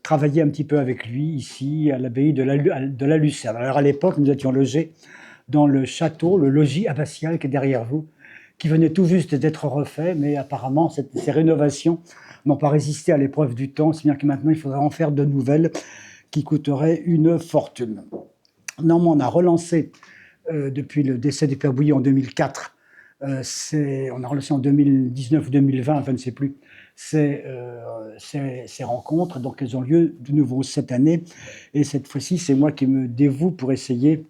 travaillé un petit peu avec lui ici à l'abbaye de la Lucerne. Alors à l'époque, nous étions logés dans le château, le logis abbatial qui est derrière vous, qui venait tout juste d'être refait, mais apparemment ces rénovations n'ont pas résisté à l'épreuve du temps, si bien que maintenant il faudra en faire de nouvelles qui coûteraient une fortune. Néanmoins, on a relancé depuis le décès du père Bouilly en 2004, on a relancé en 2019 ou 2020, enfin je ne sais plus, ces rencontres, donc elles ont lieu de nouveau cette année, et cette fois-ci c'est moi qui me dévoue pour essayer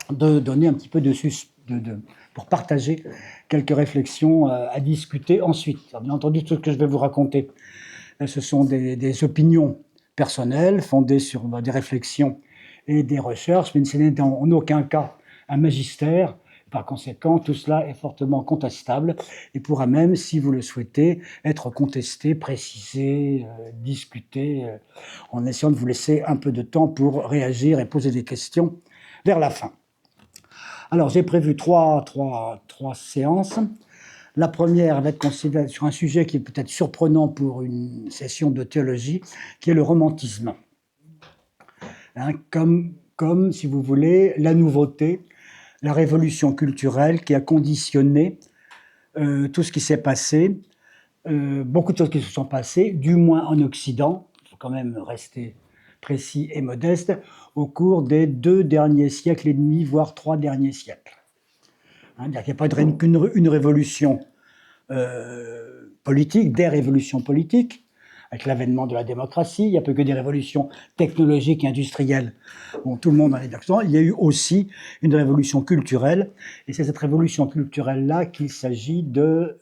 de donner un petit peu pour partager quelques réflexions à discuter ensuite. Alors, bien entendu, tout ce que je vais vous raconter, ce sont des opinions personnelles fondées sur des réflexions et des recherches, mais ce n'est en aucun cas un magistère. Par conséquent, tout cela est fortement contestable et pourra même, si vous le souhaitez, être contesté, précisé, discuté, en essayant de vous laisser un peu de temps pour réagir et poser des questions vers la fin. Alors, j'ai prévu trois séances. La première va être considérée sur un sujet qui est peut-être surprenant pour une session de théologie, qui est le romantisme. Hein, comme, si vous voulez, la nouveauté, la révolution culturelle qui a conditionné tout ce qui s'est passé, beaucoup de choses qui se sont passées, du moins en Occident, il faut quand même rester précis et modeste, au cours des 2 derniers siècles et demi, voire 3 derniers siècles. Hein, il n'y a pas qu'une révolution politique, des révolutions politiques, avec l'avènement de la démocratie, il n'y a pas que des révolutions technologiques et industrielles. Bon, tout le monde en est d'accord. Il y a eu aussi une révolution culturelle, et c'est cette révolution culturelle-là qu'il s'agit de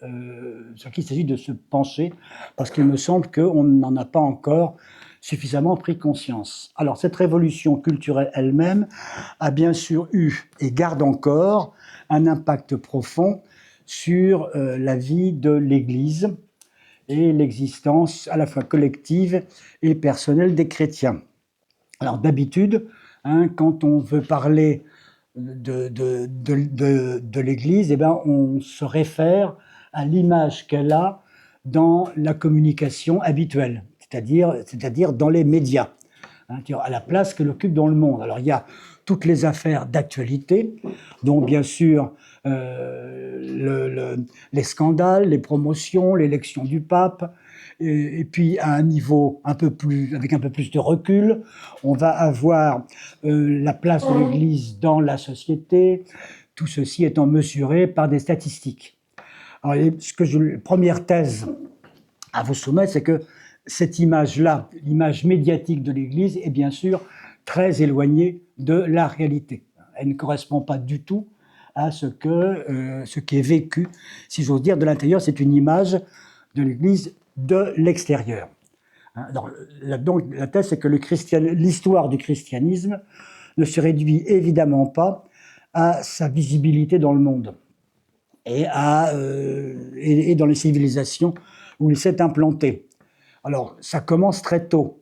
se pencher, parce qu'il me semble qu'on n'en a pas encore suffisamment pris conscience. Alors, cette révolution culturelle elle-même a bien sûr eu, et garde encore, un impact profond sur la vie de l'Église et l'existence à la fois collective et personnelle des chrétiens. Alors d'habitude, quand on veut parler de l'Église, eh ben, on se réfère à l'image qu'elle a dans la communication habituelle, c'est-à-dire dans les médias, à la place qu'elle occupe dans le monde. Alors il y a toutes les affaires d'actualité, dont bien sûr les scandales, les promotions, l'élection du pape, et puis à un niveau avec un peu plus de recul, on va avoir la place de l'Église dans la société, tout ceci étant mesuré par des statistiques. Alors, la première thèse à vous soumettre, c'est que cette image-là, l'image médiatique de l'Église, est bien sûr très éloignée de la réalité. Elle ne correspond pas du tout à ce qui est vécu, si j'ose dire, de l'intérieur. C'est une image de l'Église de l'extérieur. Alors, donc, la thèse, c'est que l'histoire du christianisme ne se réduit évidemment pas à sa visibilité dans le monde et dans les civilisations où il s'est implanté. Alors, ça commence très tôt.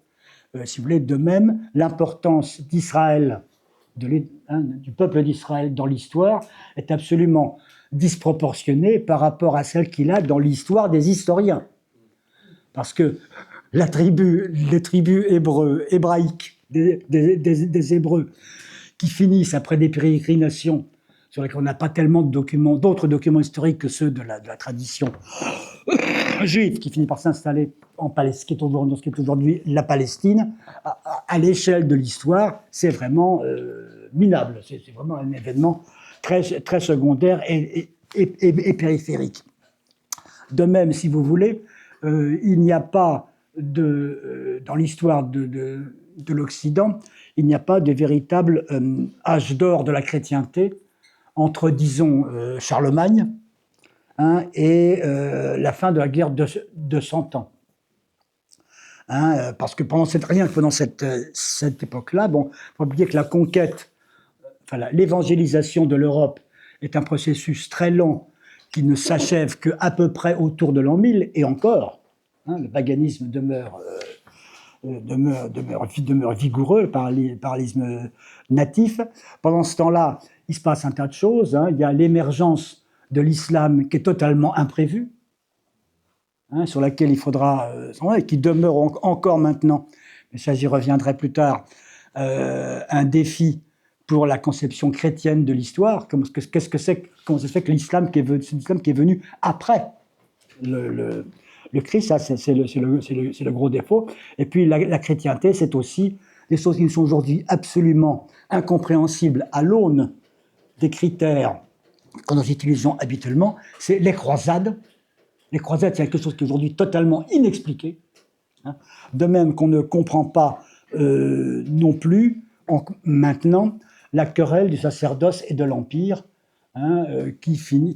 Si vous voulez, de même, l'importance d'Israël, du peuple d'Israël dans l'histoire, est absolument disproportionnée par rapport à celle qu'il a dans l'histoire des historiens. Parce que les tribus hébraïques, des Hébreux, qui finissent après des pérégrinations sur lesquelles on n'a pas tellement d'autres documents historiques que ceux de la tradition juive, qui finit par s'installer en Palestine, ce qui est aujourd'hui la Palestine, à l'échelle de l'histoire, c'est vraiment minable. C'est vraiment un événement très, très secondaire et périphérique. De même, si vous voulez, il n'y a pas dans l'histoire de l'Occident, il n'y a pas de véritable âge d'or de la chrétienté entre, disons, Charlemagne et la fin de la guerre de 100 ans. Parce que pendant cette époque-là, bon, il faut oublier que la conquête, l'évangélisation de l'Europe est un processus très long qui ne s'achève qu'à peu près autour de l'an 1000, et encore, le paganisme demeure vigoureux, le parallélisme natif. Pendant ce temps-là, il se passe un tas de choses. Il y a l'émergence de l'islam qui est totalement imprévue, sur laquelle il faudra, et qui demeure encore maintenant et ça j'y reviendrai plus tard, un défi pour la conception chrétienne de l'histoire. Comment ça se fait que l'islam c'est l'islam qui est venu après le Christ, ça c'est le gros défaut. Et puis la chrétienté, c'est aussi des choses qui sont aujourd'hui absolument incompréhensibles à l'aune des critères que nous utilisons habituellement, c'est les croisades. Les croisades, c'est quelque chose qui est aujourd'hui totalement inexpliqué. De même qu'on ne comprend pas non plus maintenant la querelle du sacerdoce et de l'empire, qui finit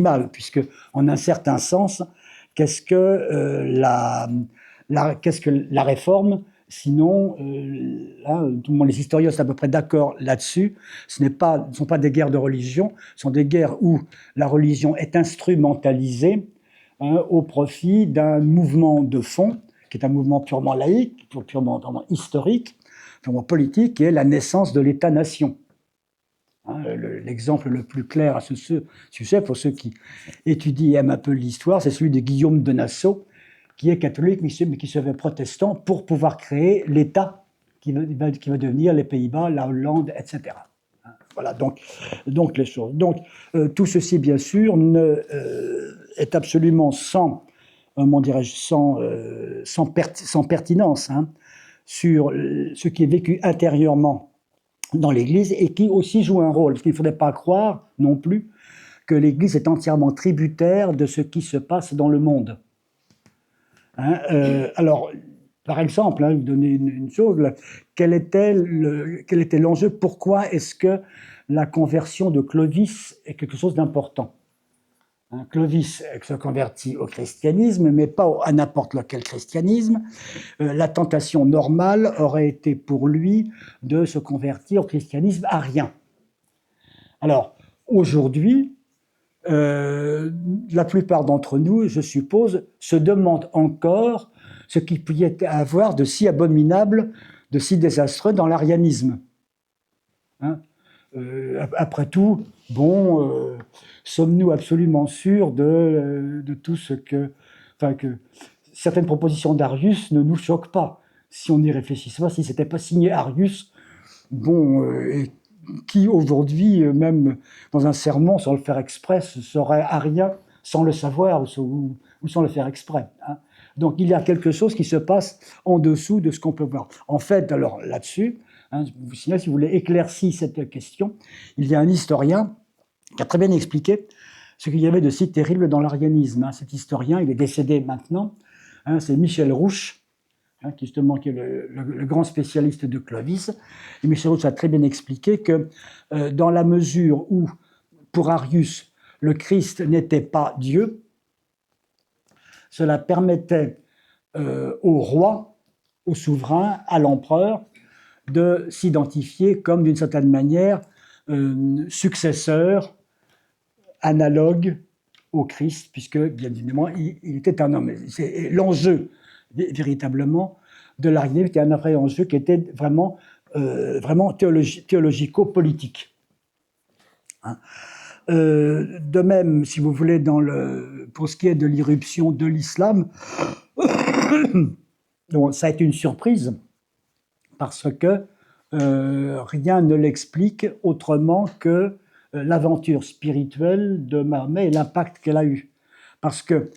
mal, puisque en un certain sens, qu'est-ce que la réforme? Sinon, là, tout le monde, les historiens sont à peu près d'accord là-dessus. Ne sont pas des guerres de religion, ce sont des guerres où la religion est instrumentalisée au profit d'un mouvement de fond, qui est un mouvement purement laïque, purement historique, purement politique, qui est la naissance de l'État-nation. L'exemple le plus clair à ce sujet, pour ceux qui étudient et aiment un peu l'histoire, c'est celui de Guillaume de Nassau, qui est catholique, mais qui se fait protestant pour pouvoir créer l'État qui va devenir les Pays-Bas, la Hollande, etc. Voilà, donc les choses. Donc, tout ceci, bien sûr, est absolument sans pertinence sur ce qui est vécu intérieurement dans l'Église et qui aussi joue un rôle. Parce qu'il ne faudrait pas croire non plus que l'Église est entièrement tributaire de ce qui se passe dans le monde. Alors, par exemple, vous donner une chose, quel était l'enjeu? Pourquoi est-ce que la conversion de Clovis est quelque chose d'important? Clovis se convertit au christianisme, mais pas à n'importe lequel christianisme. La tentation normale aurait été pour lui de se convertir au christianisme arien. Alors, aujourd'hui, la plupart d'entre nous, je suppose, se demandent encore ce qu'il peut y avoir de si abominable, de si désastreux dans l'arianisme. Après tout, sommes-nous absolument sûrs de tout ce que certaines propositions d'Arius ne nous choquent pas. Si on y réfléchissait pas, si c'était pas signé Arius, qui aujourd'hui, même dans un sermon, sans le faire exprès, serait arien sans le savoir ou sans le faire exprès. Donc il y a quelque chose qui se passe en dessous de ce qu'on peut voir. En fait, alors là-dessus, si vous voulez éclaircir cette question, il y a un historien qui a très bien expliqué ce qu'il y avait de si terrible dans l'arianisme. Cet historien, il est décédé maintenant, c'est Michel Rouche, qui justement qui est le grand spécialiste de Clovis. Et Michel Rouche a très bien expliqué que dans la mesure où, pour Arius, le Christ n'était pas Dieu, cela permettait au roi, au souverain, à l'empereur, de s'identifier comme, d'une certaine manière, successeur, analogue au Christ, puisque, bien évidemment, il était un homme. C'est l'enjeu, véritablement, de l'arianisme, était un vrai enjeu qui était vraiment théologico-politique. De même, si vous voulez, pour ce qui est de l'irruption de l'islam, ça a été une surprise, parce que rien ne l'explique autrement que l'aventure spirituelle de Mahomet et l'impact qu'elle a eu. Parce que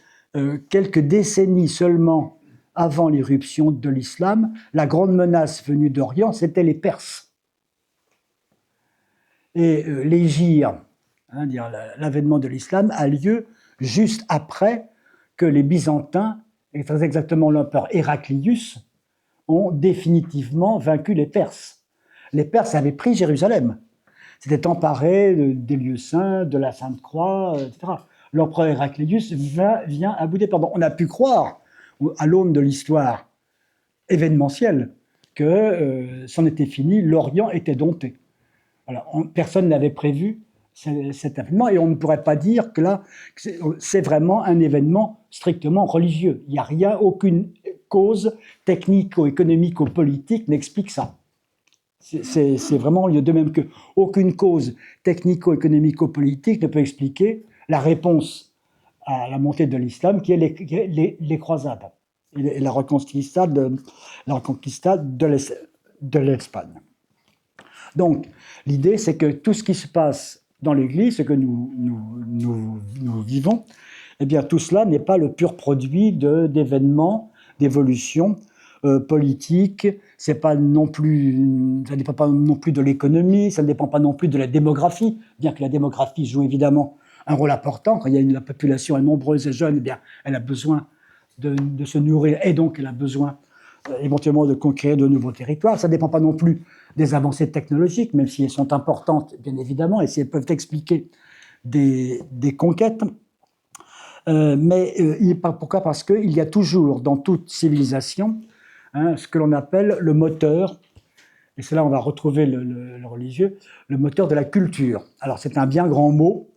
quelques décennies seulement avant l'irruption de l'islam, la grande menace venue d'Orient, c'était les Perses. Et l'hégire, l'avènement de l'islam, a lieu juste après que les Byzantins, et très exactement l'empereur Héraclius, ont définitivement vaincu les Perses. Les Perses avaient pris Jérusalem, s'étaient emparés des lieux saints, de la Sainte Croix, etc. L'empereur Héraclius vient à bout des pardons. On a pu croire, à l'aune de l'histoire événementielle, que c'en était fini, l'Orient était dompté. Alors, personne n'avait prévu cet événement, et on ne pourrait pas dire que là, c'est vraiment un événement strictement religieux. Il n'y a rien, aucune cause technico-économico-politique n'explique ça. C'est vraiment de même que aucune cause technico-économico-politique ne peut expliquer la réponse à la montée de l'islam, qui est les croisades. et la Reconquista de l'Espagne. Donc, l'idée, c'est que tout ce qui se passe dans l'Église, ce que nous vivons, eh bien, tout cela n'est pas le pur produit d'événements, d'évolutions politiques. C'est pas non plus, ça ne dépend pas non plus de l'économie, ça ne dépend pas non plus de la démographie, bien que la démographie joue évidemment un rôle important. Quand la population est nombreuse et jeune, eh bien, elle a besoin de se nourrir et donc elle a besoin éventuellement de conquérir de nouveaux territoires. Ça ne dépend pas non plus des avancées technologiques, même si elles sont importantes, bien évidemment, et si elles peuvent expliquer des conquêtes. Pourquoi ? Parce qu'il y a toujours, dans toute civilisation, ce que l'on appelle le moteur, et c'est là on va retrouver le religieux, le moteur de la culture. Alors c'est un bien grand mot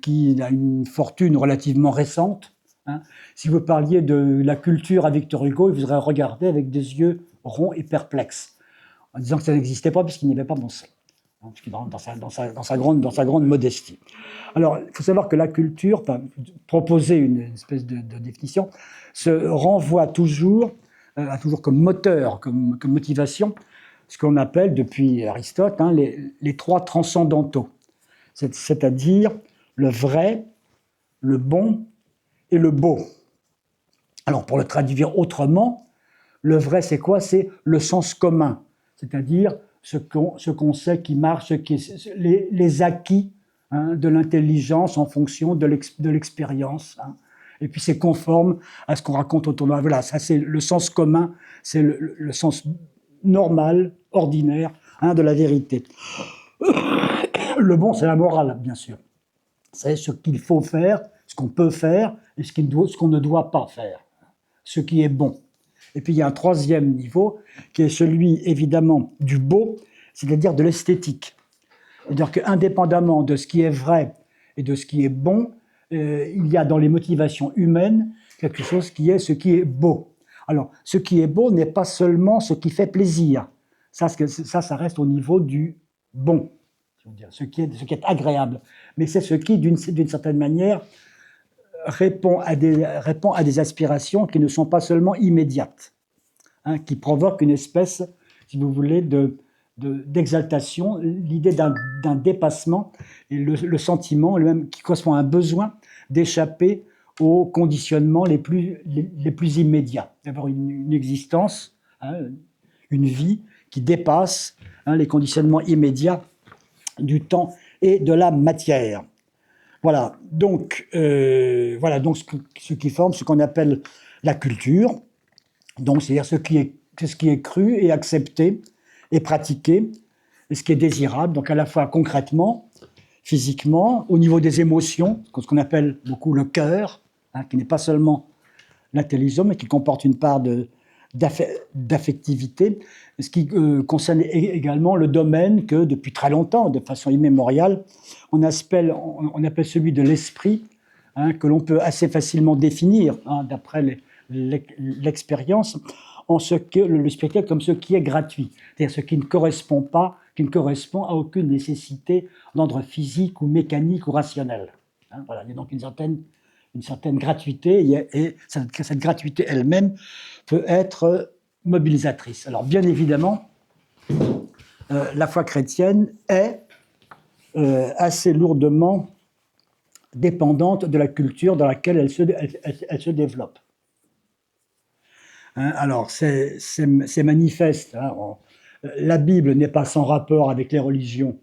qui a une fortune relativement récente. Si vous parliez de la culture à Victor Hugo, il vous aurait regardé avec des yeux ronds et perplexes, en disant que ça n'existait pas puisqu'il n'y avait pas pensé, dans sa grande modestie. Alors, il faut savoir que la culture, proposer une espèce de définition, se renvoie toujours comme moteur, comme motivation, ce qu'on appelle depuis Aristote les trois transcendantaux, c'est-à-dire le vrai, le bon et le beau. Alors, pour le traduire autrement, le vrai, c'est quoi ? C'est le sens commun, c'est-à-dire ce qu'on sait qui marche, les acquis de l'intelligence en fonction de l'expérience. Et puis, c'est conforme à ce qu'on raconte autour de nous. Voilà, ça, c'est le sens commun, c'est le sens normal, ordinaire de la vérité. Le bon, c'est la morale, bien sûr. C'est ce qu'il faut faire, ce qu'on peut faire et ce qu'on ne doit pas faire, ce qui est bon. Et puis il y a un troisième niveau qui est celui évidemment du beau, c'est-à-dire de l'esthétique. C'est-à-dire qu'indépendamment de ce qui est vrai et de ce qui est bon, il y a dans les motivations humaines quelque chose qui est ce qui est beau. Alors, ce qui est beau n'est pas seulement ce qui fait plaisir. Ça reste au niveau du bon. Ce qui est agréable, mais c'est ce qui, d'une certaine manière, répond à des aspirations qui ne sont pas seulement immédiates, qui provoquent une espèce, si vous voulez, d'exaltation, l'idée d'un dépassement et le sentiment lui-même qui correspond à un besoin d'échapper aux conditionnements les plus immédiats, d'avoir une existence, une vie qui dépasse les conditionnements immédiats du temps et de la matière. Voilà donc ce qui forme ce qu'on appelle la culture, donc c'est-à-dire ce qui est cru et accepté et pratiqué, et ce qui est désirable, donc à la fois concrètement, physiquement, au niveau des émotions, ce qu'on appelle beaucoup le cœur, qui n'est pas seulement l'intelligence, mais qui comporte une part d'affectivité, ce qui concerne également le domaine que, depuis très longtemps, de façon immémoriale, on appelle celui de l'esprit, que l'on peut assez facilement définir, d'après l'expérience, en ce que le spectacle comme ce qui est gratuit, c'est-à-dire ce qui ne correspond à aucune nécessité d'ordre physique ou mécanique ou rationnel. Voilà, il y a donc une certaine gratuité, et cette gratuité elle-même peut être mobilisatrice. Alors bien évidemment, la foi chrétienne est assez lourdement dépendante de la culture dans laquelle elle se développe. Alors c'est manifeste. La Bible n'est pas sans rapport avec les religions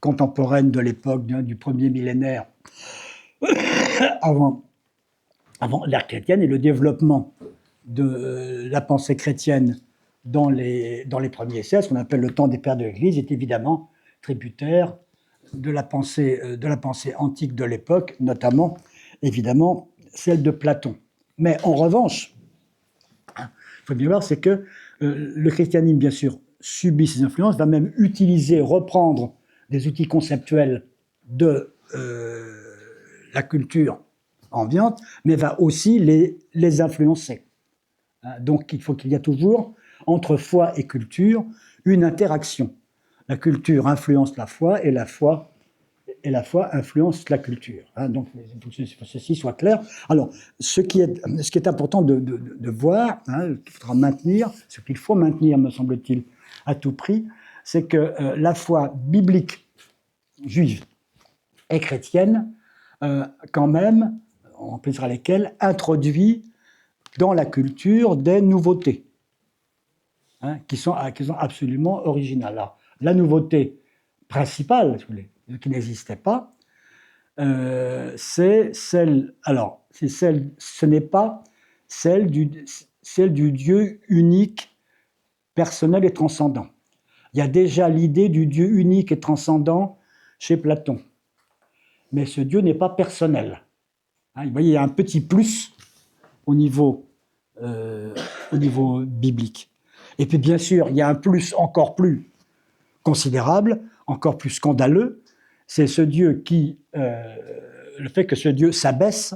contemporaines de l'époque du premier millénaire avant l'ère chrétienne, et le développement de la pensée chrétienne dans les premiers siècles, ce qu'on appelle le temps des pères de l'Église, est évidemment tributaire de la pensée antique de l'époque, notamment, évidemment, celle de Platon. Mais en revanche, il faut bien voir, c'est que le christianisme, bien sûr, subit ces influences, va même reprendre des outils conceptuels de la culture ambiante, mais va aussi les influencer. Donc il faut qu'il y ait toujours, entre foi et culture, une interaction. La culture influence la foi, et la foi et la foi influencent la culture. Hein, donc, pour que ceci soit clair. Alors, ce qui est important de voir, hein, ce qu'il faut maintenir, me semble-t-il, à tout prix, c'est que la foi biblique juive et chrétienne, quand même, on plaisera lesquelles, introduit dans la culture des nouveautés, hein, qui sont absolument originales. Alors, la nouveauté principale, si vous voulez, qui n'existait pas, c'est celle. Alors, ce n'est pas celle du Dieu unique, personnel et transcendant. Il y a déjà l'idée du Dieu unique et transcendant chez Platon, mais ce Dieu n'est pas personnel. Hein, vous voyez, il y a un petit plus au niveau biblique. Et puis, bien sûr, il y a un plus encore plus considérable, encore plus scandaleux, c'est ce Dieu le fait que ce Dieu s'abaisse,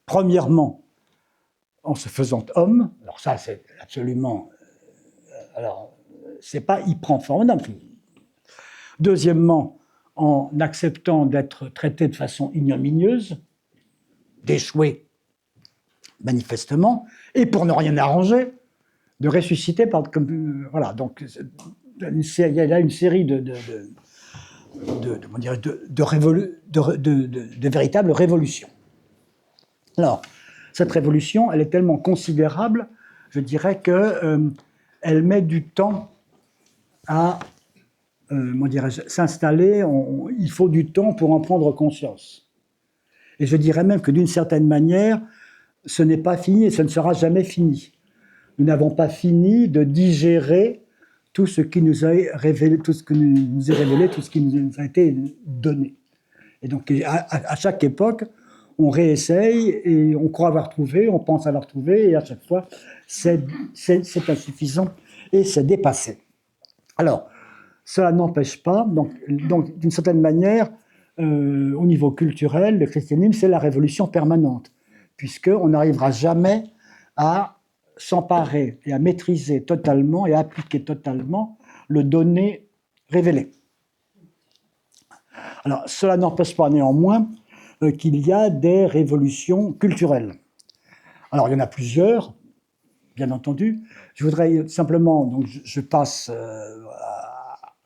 premièrement, en se faisant homme. Alors ça, c'est absolument... alors, c'est pas, il prend forme d'homme. Deuxièmement, en acceptant d'être traité de façon ignominieuse, d'échouer manifestement, et pour ne rien arranger, de ressusciter voilà. Donc, il y a là une série de véritables révolutions. Alors, cette révolution, elle est tellement considérable, je dirais qu'elle met du temps à s'installer. Il faut du temps pour en prendre conscience. Et je dirais même que d'une certaine manière, ce n'est pas fini et ce ne sera jamais fini. Nous n'avons pas fini de digérer tout ce qui nous est révélé, tout ce qui nous est révélé, tout ce qui nous a été donné. Et donc, à chaque époque, on réessaye et on croit avoir trouvé, on pense avoir trouvé, et à chaque fois, c'est insuffisant et c'est dépassé. Alors, cela n'empêche pas, donc d'une certaine manière, au niveau culturel, le christianisme, c'est la révolution permanente, puisqu'on n'arrivera jamais à s'emparer et à maîtriser totalement et à appliquer totalement le donné révélé. Alors, cela n'empêche pas néanmoins qu'il y a des révolutions culturelles. Alors, il y en a plusieurs, bien entendu. Je voudrais simplement, donc je passe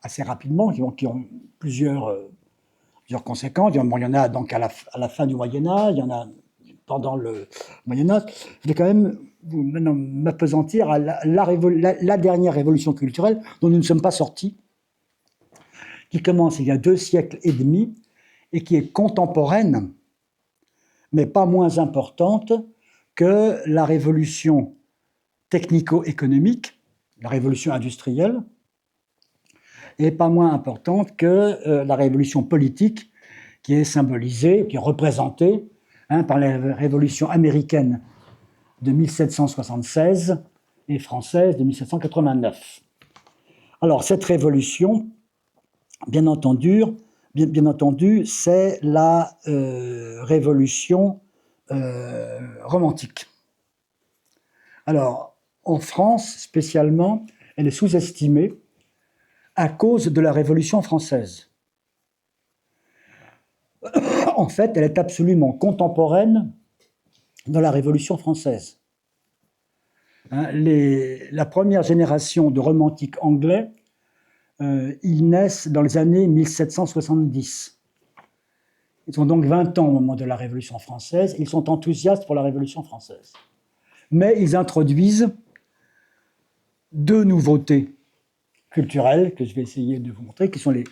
assez rapidement, qui ont plusieurs conséquences. Il y en a donc à la fin du Moyen-Âge, il y en a pendant le Moyen-Âge. Je vais quand même maintenant m'appesantir à la dernière révolution culturelle dont nous ne sommes pas sortis, qui commence il y a 2 siècles et demi et qui est contemporaine, mais pas moins importante que la révolution technico-économique, la révolution industrielle, et pas moins importante que la révolution politique qui est symbolisée, qui est représentée par la révolution américaine de 1776 et française de 1789. Alors, cette révolution, bien entendu, c'est la révolution romantique. Alors, en France, spécialement, elle est sous-estimée à cause de la Révolution française. En fait, elle est absolument contemporaine dans la Révolution française. La première génération de romantiques anglais, ils naissent dans les années 1770. Ils ont donc 20 ans au moment de la Révolution française. Ils sont enthousiastes pour la Révolution française. Mais ils introduisent 2 nouveautés culturelles que je vais essayer de vous montrer, qui sont les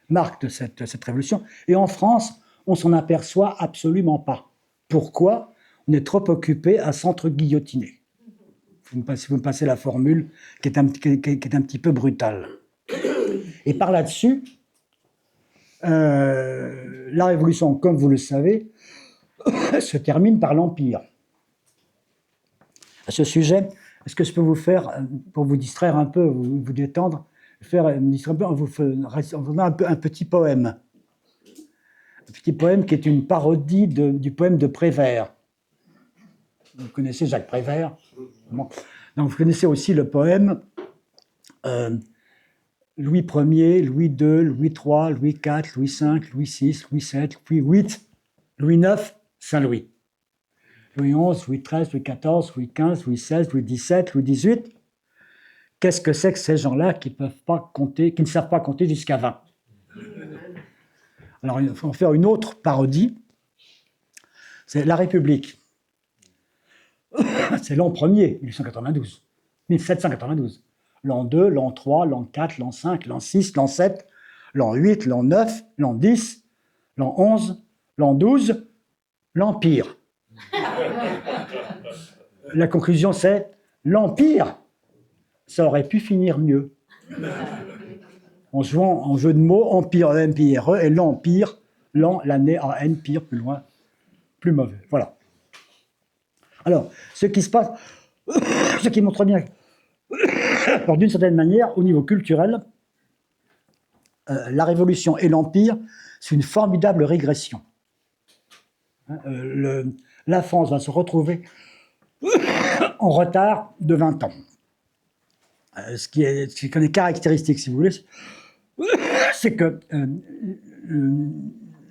marques de cette révolution. Et en France, on s'en aperçoit absolument pas. Pourquoi ? On est trop occupé à s'entre-guillotiner. Vous me passez la formule qui est un petit peu brutale. Et par là-dessus, la Révolution, comme vous le savez, se termine par l'Empire. À ce sujet, est-ce que je peux vous faire, pour vous distraire un peu, vous détendre, en vous faisant un petit poème. Un petit poème qui est une parodie du poème de Prévert. Vous connaissez Jacques Prévert ? Bon. Donc vous connaissez aussi le poème Louis Ier, Louis II, Louis III, Louis IV, Louis V, Louis VI, Louis VII, Louis VIII, Louis IX, Saint-Louis. Louis XI, Louis XIII, Louis XIV, Louis XV, Louis XVI, Louis XVII, Louis XVIII. Qu'est-ce que c'est que ces gens-là qui peuvent pas compter, qui ne savent pas compter jusqu'à 20? Alors, il faut en faire une autre parodie. C'est la République. C'est l'an 1er, 1892, 1792. L'an 2, l'an 3, l'an 4, l'an 5, l'an 6, l'an 7, l'an 8, l'an 9, l'an 10, l'an 11, l'an 12, l'Empire. La conclusion, c'est l'Empire. Ça aurait pu finir mieux. En jouant en jeu de mots, Empire, E-M-P-I-R-E, et l'Empire, l'an, l'année, A-N, pire, plus loin, plus mauvais. Voilà. Alors, ce qui se passe, ce qui montre bien, alors d'une certaine manière, au niveau culturel, la Révolution et l'Empire, c'est une formidable régression. La France va se retrouver en retard de 20 ans. Ce qui est caractéristique, si vous voulez, c'est que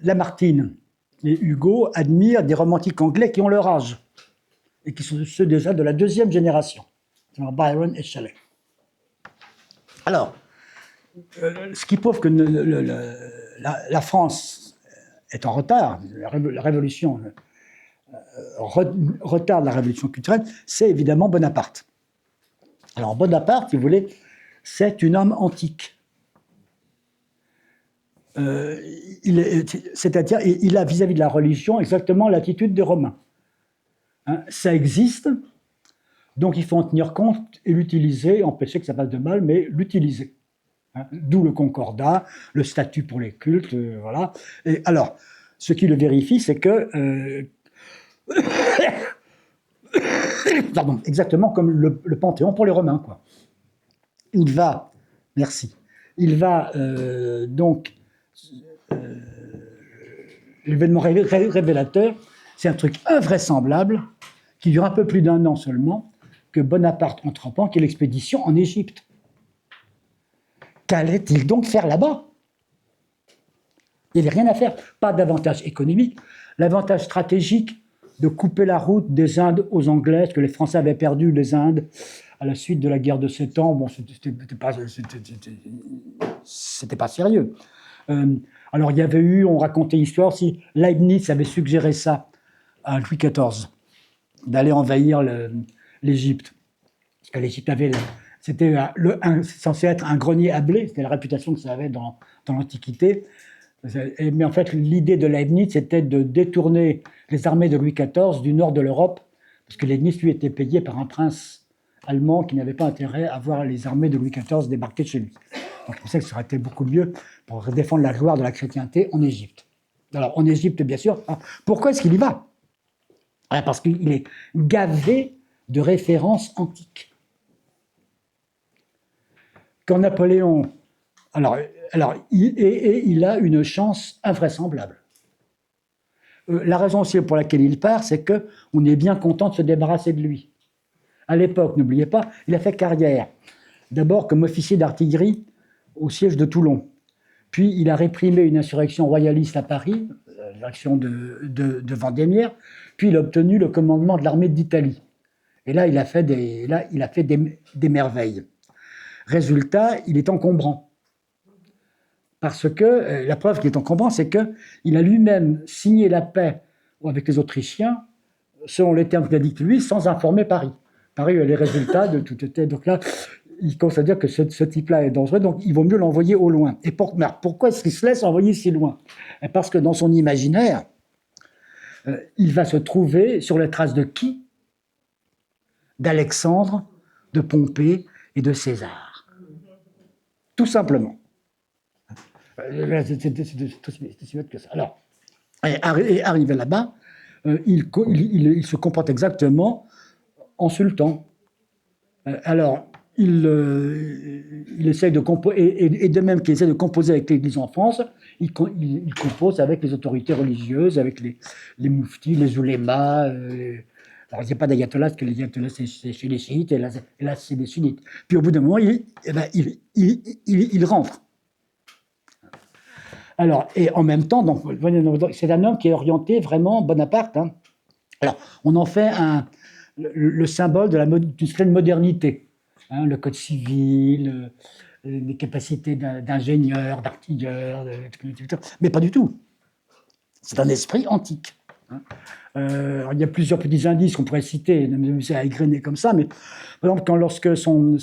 Lamartine et Hugo admirent des romantiques anglais qui ont leur âge et qui sont ceux déjà de la deuxième génération, Byron et Shelley. Alors, ce qui prouve que la France est en retard, la Révolution retarde la révolution culturelle, c'est évidemment Bonaparte. Alors Bonaparte, si vous voulez, c'est un homme antique. C'est-à-dire, il a vis-à-vis de la religion exactement l'attitude des Romains. Hein, ça existe, donc il faut en tenir compte et l'utiliser, empêcher que ça fasse de mal, mais l'utiliser. Hein, d'où le concordat, le statut pour les cultes, voilà. Et alors, ce qui le vérifie, c'est que pardon, exactement comme le Panthéon pour les Romains, quoi. Il va, merci, il va donc, l'événement révélateur, c'est un truc invraisemblable qui dure un peu plus d'1 an seulement, que Bonaparte entreprend, qui est l'expédition en Égypte. Qu'allait-il donc faire là-bas? Il n'y avait rien à faire, pas d'avantage économique, l'avantage stratégique de couper la route des Indes aux Anglais, parce que les Français avaient perdu les Indes à la suite de la guerre de 7 ans. Bon, c'était pas sérieux. Alors, il y avait eu, on racontait l'histoire, si Leibniz avait suggéré ça à Louis XIV, d'aller envahir l'Égypte. Parce que l'Égypte avait, c'était censé être un grenier à blé, c'était la réputation que ça avait dans l'Antiquité. Mais en fait, l'idée de Leibniz, c'était de détourner les armées de Louis XIV du nord de l'Europe, parce que Leibniz, lui, était payé par un prince allemand qui n'avait pas intérêt à voir les armées de Louis XIV débarquer chez lui. Donc, je pensais que ça aurait été beaucoup mieux pour défendre la gloire de la chrétienté en Égypte. Alors, en Égypte, bien sûr. Pourquoi est-ce qu'il y va? Parce qu'il est gavé de références antiques. Quand Napoléon... Alors, il a une chance invraisemblable. La raison aussi pour laquelle il part, c'est qu'on est bien content de se débarrasser de lui. À l'époque, n'oubliez pas, il a fait carrière. D'abord comme officier d'artillerie au siège de Toulon. Puis il a réprimé une insurrection royaliste à Paris, l'action de Vendémiaire. Puis il a obtenu le commandement de l'armée d'Italie. Et là, il a fait des merveilles. Résultat, il est encombrant. Parce que la preuve qu'il est encombrant, c'est qu'il a lui-même signé la paix avec les Autrichiens, selon les termes qu'il a dictés lui, sans informer Paris. Paris a les résultats de tout. Donc là, il commence à dire que ce type-là est dangereux, donc il vaut mieux l'envoyer au loin. Et pourquoi est-ce qu'il se laisse envoyer si loin? Parce que dans son imaginaire, il va se trouver sur les traces de qui? D'Alexandre, de Pompée et de César. Tout simplement. C'est aussi bête que ça. Alors, arrivé là-bas, il se comporte exactement en sultan. Alors, il essaye de composer, et de même qu'il essaie de composer avec l'Église en France, il compose avec les autorités religieuses, avec les mouftis, les oulémas, Alors, il n'y a pas d'ayatollah, parce que les ayatollahs, c'est chez les chiites, et là c'est les sunnites. Puis au bout d'un moment, il rentre. Alors, et en même temps, donc, c'est un homme qui est orienté vraiment Bonaparte. Hein. Alors, on en fait le symbole d'une certaine modernité. Hein, le code civil, les capacités d'ingénieur, d'artilleur, mais pas du tout. C'est un esprit antique. Hein. Il y a plusieurs petits indices qu'on pourrait citer, c'est à égrener comme ça, mais par exemple, lorsque son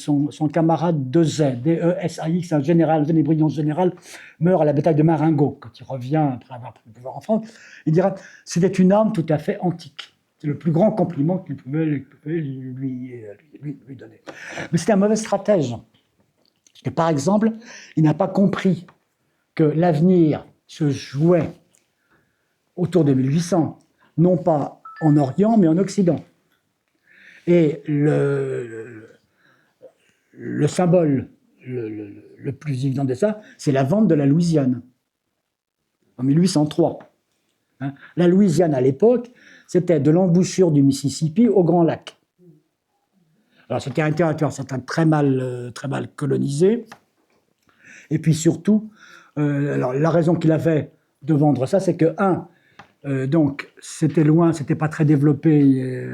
camarade Dezay, D-E-S-A-X, un général, un brillant général, meurt à la bataille de Marengo, quand il revient après avoir pris le pouvoir en France, il dira « c'était une arme tout à fait antique ». C'est le plus grand compliment qu'il pouvait lui donner. Mais c'était un mauvais stratège. Parce que, par exemple, il n'a pas compris que l'avenir se jouait autour de 1800, non pas en Orient, mais en Occident. Et le symbole le plus évident de ça, c'est la vente de la Louisiane, en 1803. Hein, la Louisiane, à l'époque, c'était de l'embouchure du Mississippi au Grand Lac. Alors, c'était un territoire très mal colonisé. Et puis surtout, alors, la raison qu'il avait de vendre ça, c'est que, donc, c'était loin, c'était pas très développé.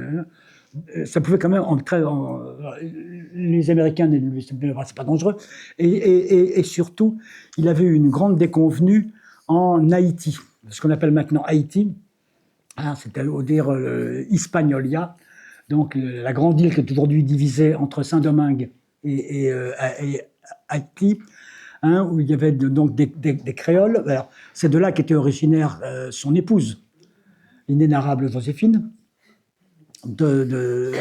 Ça pouvait quand même les Américains, c'est pas dangereux. Et surtout, il avait eu une grande déconvenue en Haïti, ce qu'on appelle maintenant Haïti. Hein, c'était au dire Hispaniola, donc la grande île qui est aujourd'hui divisée entre Saint-Domingue et Haïti. Hein, où il y avait donc des créoles. Alors, c'est de là qu'était originaire son épouse, l'inénarrable Joséphine de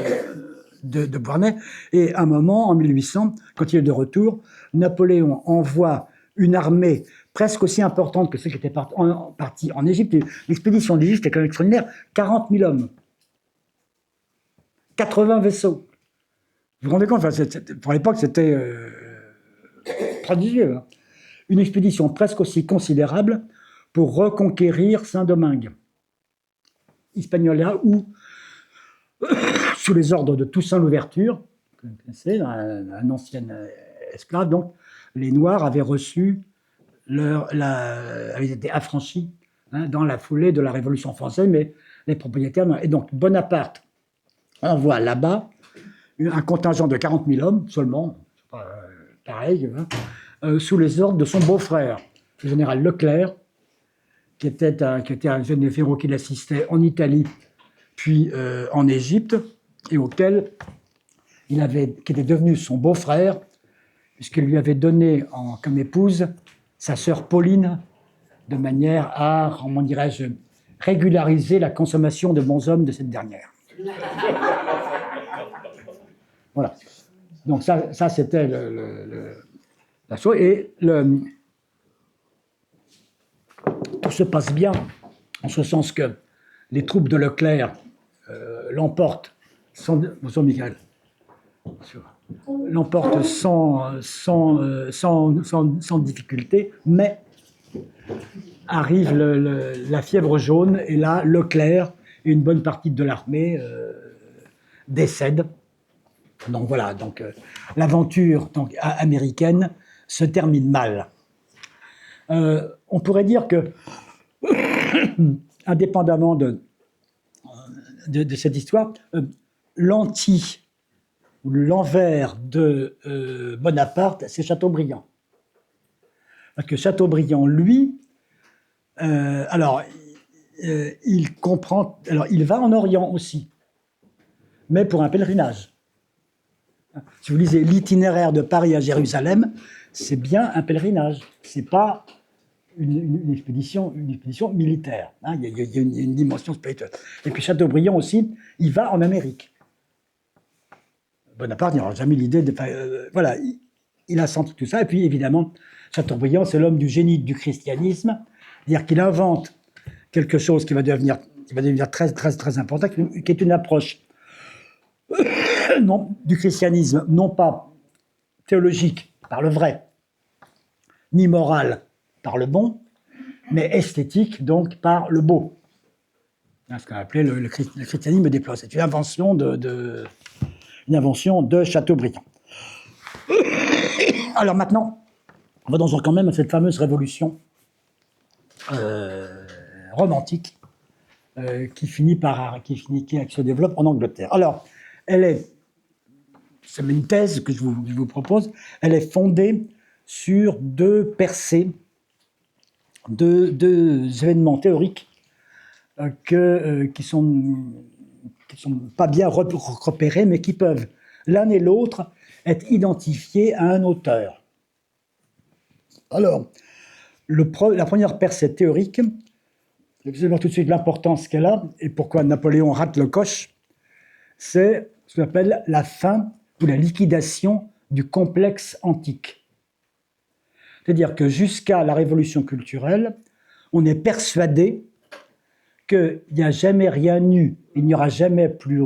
Beauharnais. Et à un moment, en 1800, quand il est de retour, Napoléon envoie une armée presque aussi importante que celle qui était partie en Égypte. L'expédition d'Égypte était quand même extraordinaire. 40 000 hommes. 80 vaisseaux. Vous vous rendez compte, pour l'époque, c'était prodigieux. Hein. Une expédition presque aussi considérable pour reconquérir Saint-Domingue. Hispaniola, où, sous les ordres de Toussaint Louverture, que vous connaissez, un ancien esclave, donc, les Noirs avaient avaient été affranchis dans la foulée de la Révolution française, mais les propriétaires... Et donc, Bonaparte envoie là-bas un contingent de 40 000 hommes seulement, pareil, sous les ordres de son beau-frère, le général Leclerc, qui était un jeune féro qui l'assistait en Italie, puis en Égypte, et auquel qui était devenu son beau-frère, puisqu'il lui avait donné comme épouse sa sœur Pauline, de manière à, comment dirais-je, régulariser la consommation de bons hommes de cette dernière. Voilà. Donc ça c'était la chose. Et tout se passe bien, en ce sens que les troupes de Leclerc l'emportent bonjour Michael. L'emportent sans difficulté, mais arrive la fièvre jaune, et là, Leclerc et une bonne partie de l'armée décèdent. Donc voilà, l'aventure américaine se termine mal. On pourrait dire que, indépendamment de cette histoire, l'envers de Bonaparte, c'est Chateaubriand. Parce que Chateaubriand, lui, il comprend... Alors, il va en Orient aussi, mais pour un pèlerinage. Si vous lisez l'itinéraire de Paris à Jérusalem, c'est bien un pèlerinage. C'est pas une expédition militaire. Hein. Il y a une dimension spirituelle. Et puis Chateaubriand aussi, il va en Amérique. Bonaparte n'aura jamais l'idée de... voilà, il a senti tout ça. Et puis évidemment, Chateaubriand, c'est l'homme du génie du christianisme, c'est-à-dire qu'il invente quelque chose qui va devenir très, très, très important, qui est une approche du christianisme, non pas théologique par le vrai, ni morale par le bon, mais esthétique donc par le beau. ce qu'on appelait le christianisme des plats. C'est une invention une invention de Chateaubriand. Alors maintenant, on va dans quand même cette fameuse révolution romantique qui se développe en Angleterre. Alors, c'est une thèse que je vous propose, elle est fondée sur deux percées, deux événements théoriques qui sont pas bien repérés, mais qui peuvent, l'un et l'autre, être identifiés à un auteur. Alors, la première percée théorique, vous allez voir tout de suite l'importance qu'elle a et pourquoi Napoléon rate le coche, c'est ce qu'on appelle la fin ou la liquidation du complexe antique. C'est-à-dire que jusqu'à la révolution culturelle, on est persuadé qu'il n'y a jamais rien eu, il n'y aura jamais plus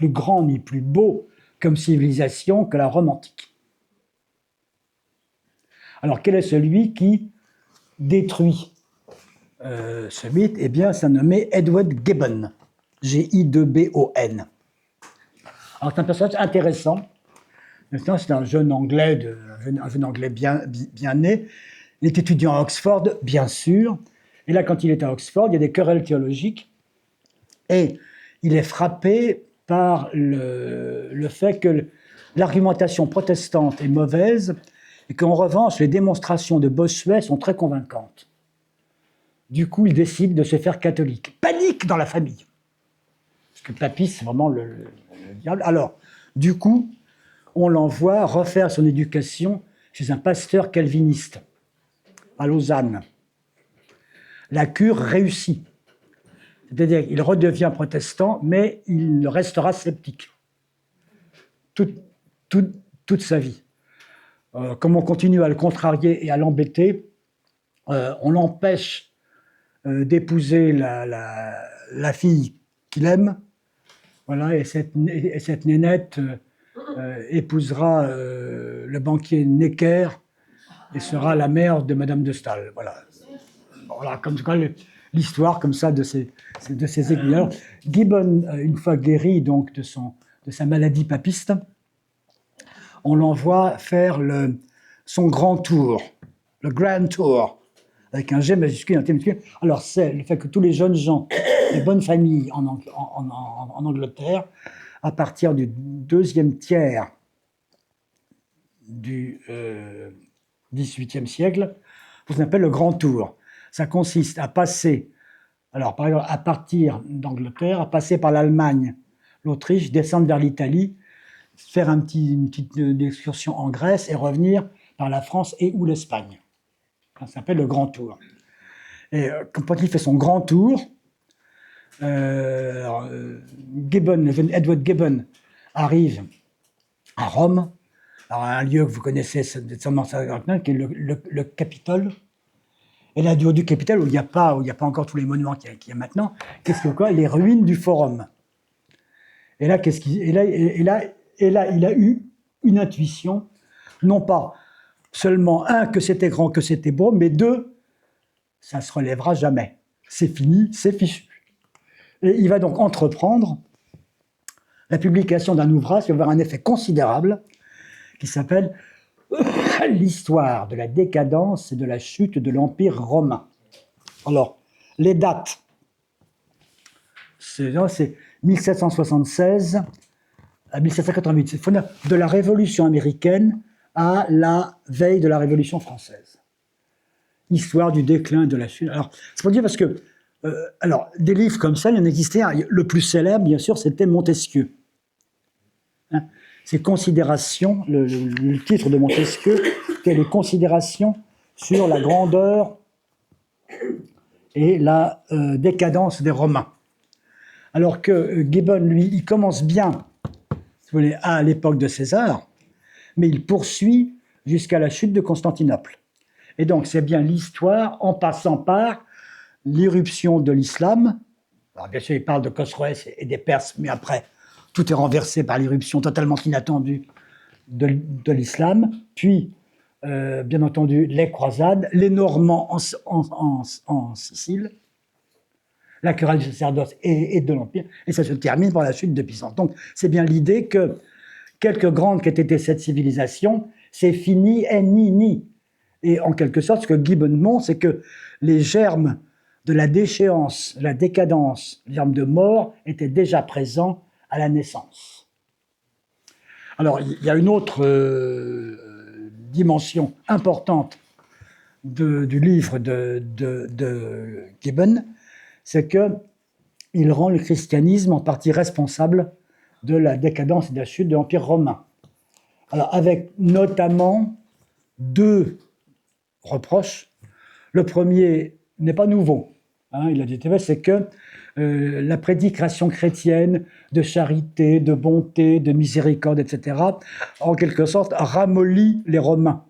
grand ni plus beau comme civilisation que la Rome antique. Alors quel est celui qui détruit ce mythe? Eh bien, c'est nommé Edward Gibbon, G-I-2-B-O-N. Alors c'est un personnage intéressant. C'est un jeune Anglais, bien né. Il est étudiant à Oxford, bien sûr. Et là, quand il est à Oxford, il y a des querelles théologiques. Et il est frappé par le fait que l'argumentation protestante est mauvaise et qu'en revanche, les démonstrations de Bossuet sont très convaincantes. Du coup, il décide de se faire catholique. Panique dans la famille. Parce que le papisme, c'est vraiment le diable. Alors, du coup, on l'envoie refaire son éducation chez un pasteur calviniste à Lausanne. La cure réussit. C'est-à-dire qu'il redevient protestant, mais il restera sceptique. Toute sa vie. Comme on continue à le contrarier et à l'embêter, on l'empêche d'épouser la fille qu'il aime. Voilà, et cette nénette épousera le banquier Necker et sera la mère de Madame de Staël. Voilà, comme l'histoire comme ça de ces aiguilles. Alors, Gibbon, une fois guéri donc de sa maladie papiste, on l'envoie faire son grand tour, le Grand Tour, avec un G majuscule et un T majuscule. Alors, c'est le fait que tous les jeunes gens, les bonnes familles en Angleterre, à partir du deuxième tiers du XVIIIe siècle, ce qu'on appelle le Grand Tour. Ça consiste à passer, alors par exemple, à partir d'Angleterre, à passer par l'Allemagne, l'Autriche, descendre vers l'Italie, faire une petite excursion en Grèce et revenir par la France et ou l'Espagne. Ça s'appelle le Grand Tour. Et quand il fait son Grand Tour, Edward Gibbon arrive à Rome, alors un lieu que vous connaissez sûrement, qui est le Capitole. Et là, du haut du Capitole, où il n'y a pas encore tous les monuments qu'il y a maintenant, qu'est-ce qu'il y a quoi? Les ruines du Forum. Et là, il a eu une intuition, non pas seulement, que c'était grand, que c'était beau, mais deux, ça ne se relèvera jamais. C'est fini, c'est fichu. Et il va donc entreprendre la publication d'un ouvrage qui va avoir un effet considérable, qui s'appelle « L'histoire de la décadence et de la chute de l'Empire romain ». Alors, les dates, c'est 1776 à 1788. C'est de la Révolution américaine à la veille de la Révolution française. Histoire du déclin de la chute. Alors, c'est pour dire parce que, des livres comme ça, il y en existait un. Le plus célèbre, bien sûr, c'était Montesquieu. C'est Considérations, le titre de Montesquieu, c'est les Considérations sur la grandeur et la décadence des Romains. Alors que Gibbon, lui, il commence bien, si vous voulez, à l'époque de César, mais il poursuit jusqu'à la chute de Constantinople. Et donc, c'est bien l'histoire en passant par l'irruption de l'islam. Alors, bien sûr, il parle de Khosroès et des Perses, mais après, tout est renversé par l'irruption totalement inattendue de l'islam. Puis, bien entendu, les croisades, les Normands en Sicile. la querelle du sacerdoce et de l'Empire, et ça se termine par la chute de Byzance. Donc c'est bien l'idée que, quelque grande qu'ait été cette civilisation, c'est fini, et ni. Et en quelque sorte, ce que Gibbon montre, c'est que les germes de la déchéance, de la décadence, les germes de mort étaient déjà présents à la naissance. Alors, il y a une autre dimension importante du livre de Gibbon, c'est qu'il rend le christianisme en partie responsable de la décadence et de la chute de l'Empire romain. Alors, avec notamment deux reproches. Le premier n'est pas nouveau, il a dit, c'est que la prédication chrétienne de charité, de bonté, de miséricorde, etc., en quelque sorte, ramollit les Romains,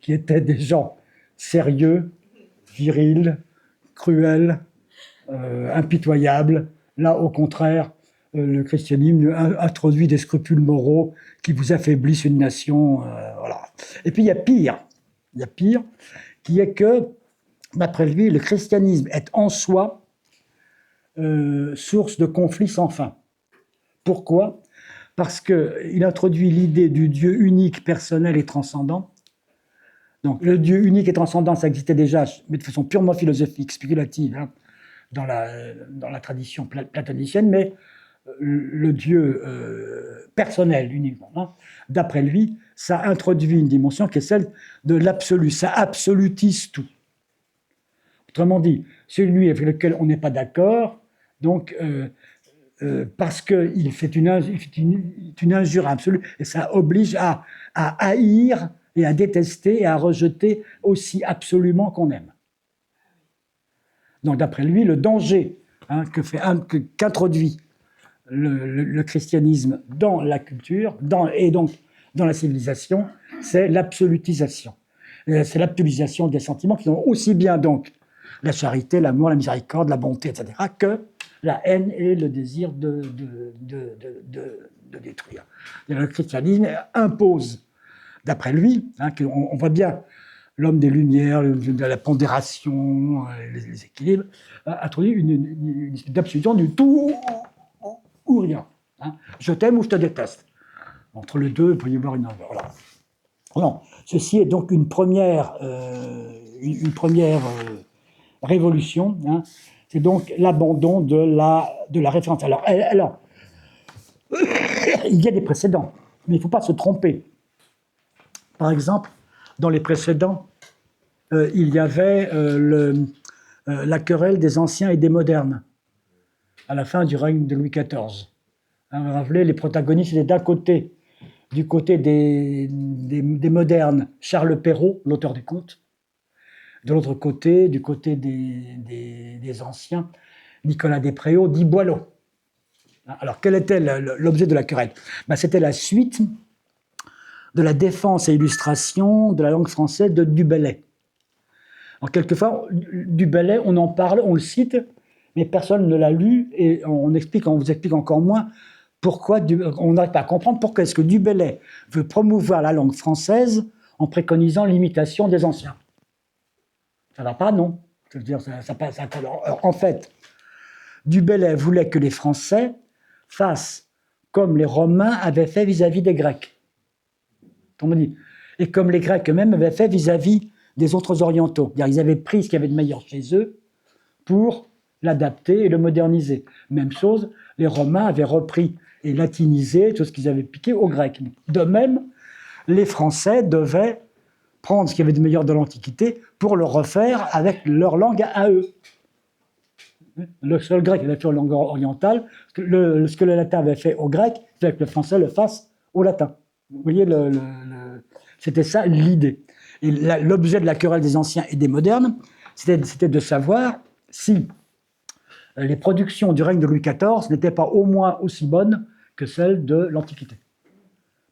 qui étaient des gens sérieux, virils, cruels, impitoyables. Là, au contraire, le christianisme introduit des scrupules moraux qui vous affaiblissent une nation. Voilà. Et puis, il y a pire, qui est que, d'après lui, le christianisme est en soi source de conflits sans fin. Pourquoi ? Parce qu'il introduit l'idée du Dieu unique, personnel et transcendant. Donc, le Dieu unique et transcendant, ça existait déjà, mais de façon purement philosophique, spéculative, dans la tradition platonicienne, mais le Dieu personnel uniquement. D'après lui, ça introduit une dimension qui est celle de l'absolu, ça absolutise tout. Autrement dit, celui avec lequel on n'est pas d'accord, donc parce qu'il fait une injure absolue, et ça oblige à haïr et à détester et à rejeter aussi absolument qu'on aime. Donc d'après lui, le danger qu'introduit le christianisme dans la culture, et donc dans la civilisation, c'est l'absolutisation. C'est l'absolutisation des sentiments qui sont aussi bien donc la charité, l'amour, la miséricorde, la bonté, etc., que la haine et le désir de détruire. Et le christianisme impose, d'après lui, on voit bien l'homme des Lumières, de la pondération, les équilibres, introduit une espèce d'absolution du tout ou rien. Je t'aime ou je te déteste. Entre les deux, il peut y avoir une... Voilà. Non, ceci est donc une première révolution. C'est donc l'abandon de la référence. Alors, il y a des précédents, mais il ne faut pas se tromper. Par exemple, dans les précédents, il y avait la querelle des anciens et des modernes, à la fin du règne de Louis XIV. Vous vous rappelez, les protagonistes étaient d'un côté, du côté des modernes, Charles Perrault, l'auteur des contes, de l'autre côté, du côté des anciens, Nicolas Despréaux, dit Boileau. Alors, quel était l'objet de la querelle ? C'était la suite de la défense et illustration de la langue française de Du Bellay. Alors, quelquefois, Du Bellay, on en parle, on le cite, mais personne ne l'a lu, et on vous explique encore moins pourquoi, on n'arrive pas à comprendre pourquoi est-ce que Du Bellay veut promouvoir la langue française en préconisant l'imitation des anciens. Ça ne va pas, non. Je veux dire, alors, en fait, Du Bellay voulait que les Français fassent comme les Romains avaient fait vis-à-vis des Grecs. Et comme les Grecs eux-mêmes avaient fait vis-à-vis des autres orientaux. Ils avaient pris ce qu'il y avait de meilleur chez eux pour l'adapter et le moderniser. Même chose, les Romains avaient repris et latinisé tout ce qu'ils avaient piqué aux Grecs. De même, les Français devaient prendre ce qu'il y avait de meilleur de l'Antiquité pour le refaire avec leur langue à eux. Le seul grec avait fait en langue orientale, ce que le latin avait fait au grec, il fallait que le français le fasse au latin. Vous voyez, c'était ça l'idée. Et l'objet de la querelle des anciens et des modernes, c'était de savoir si les productions du règne de Louis XIV n'étaient pas au moins aussi bonnes que celles de l'Antiquité.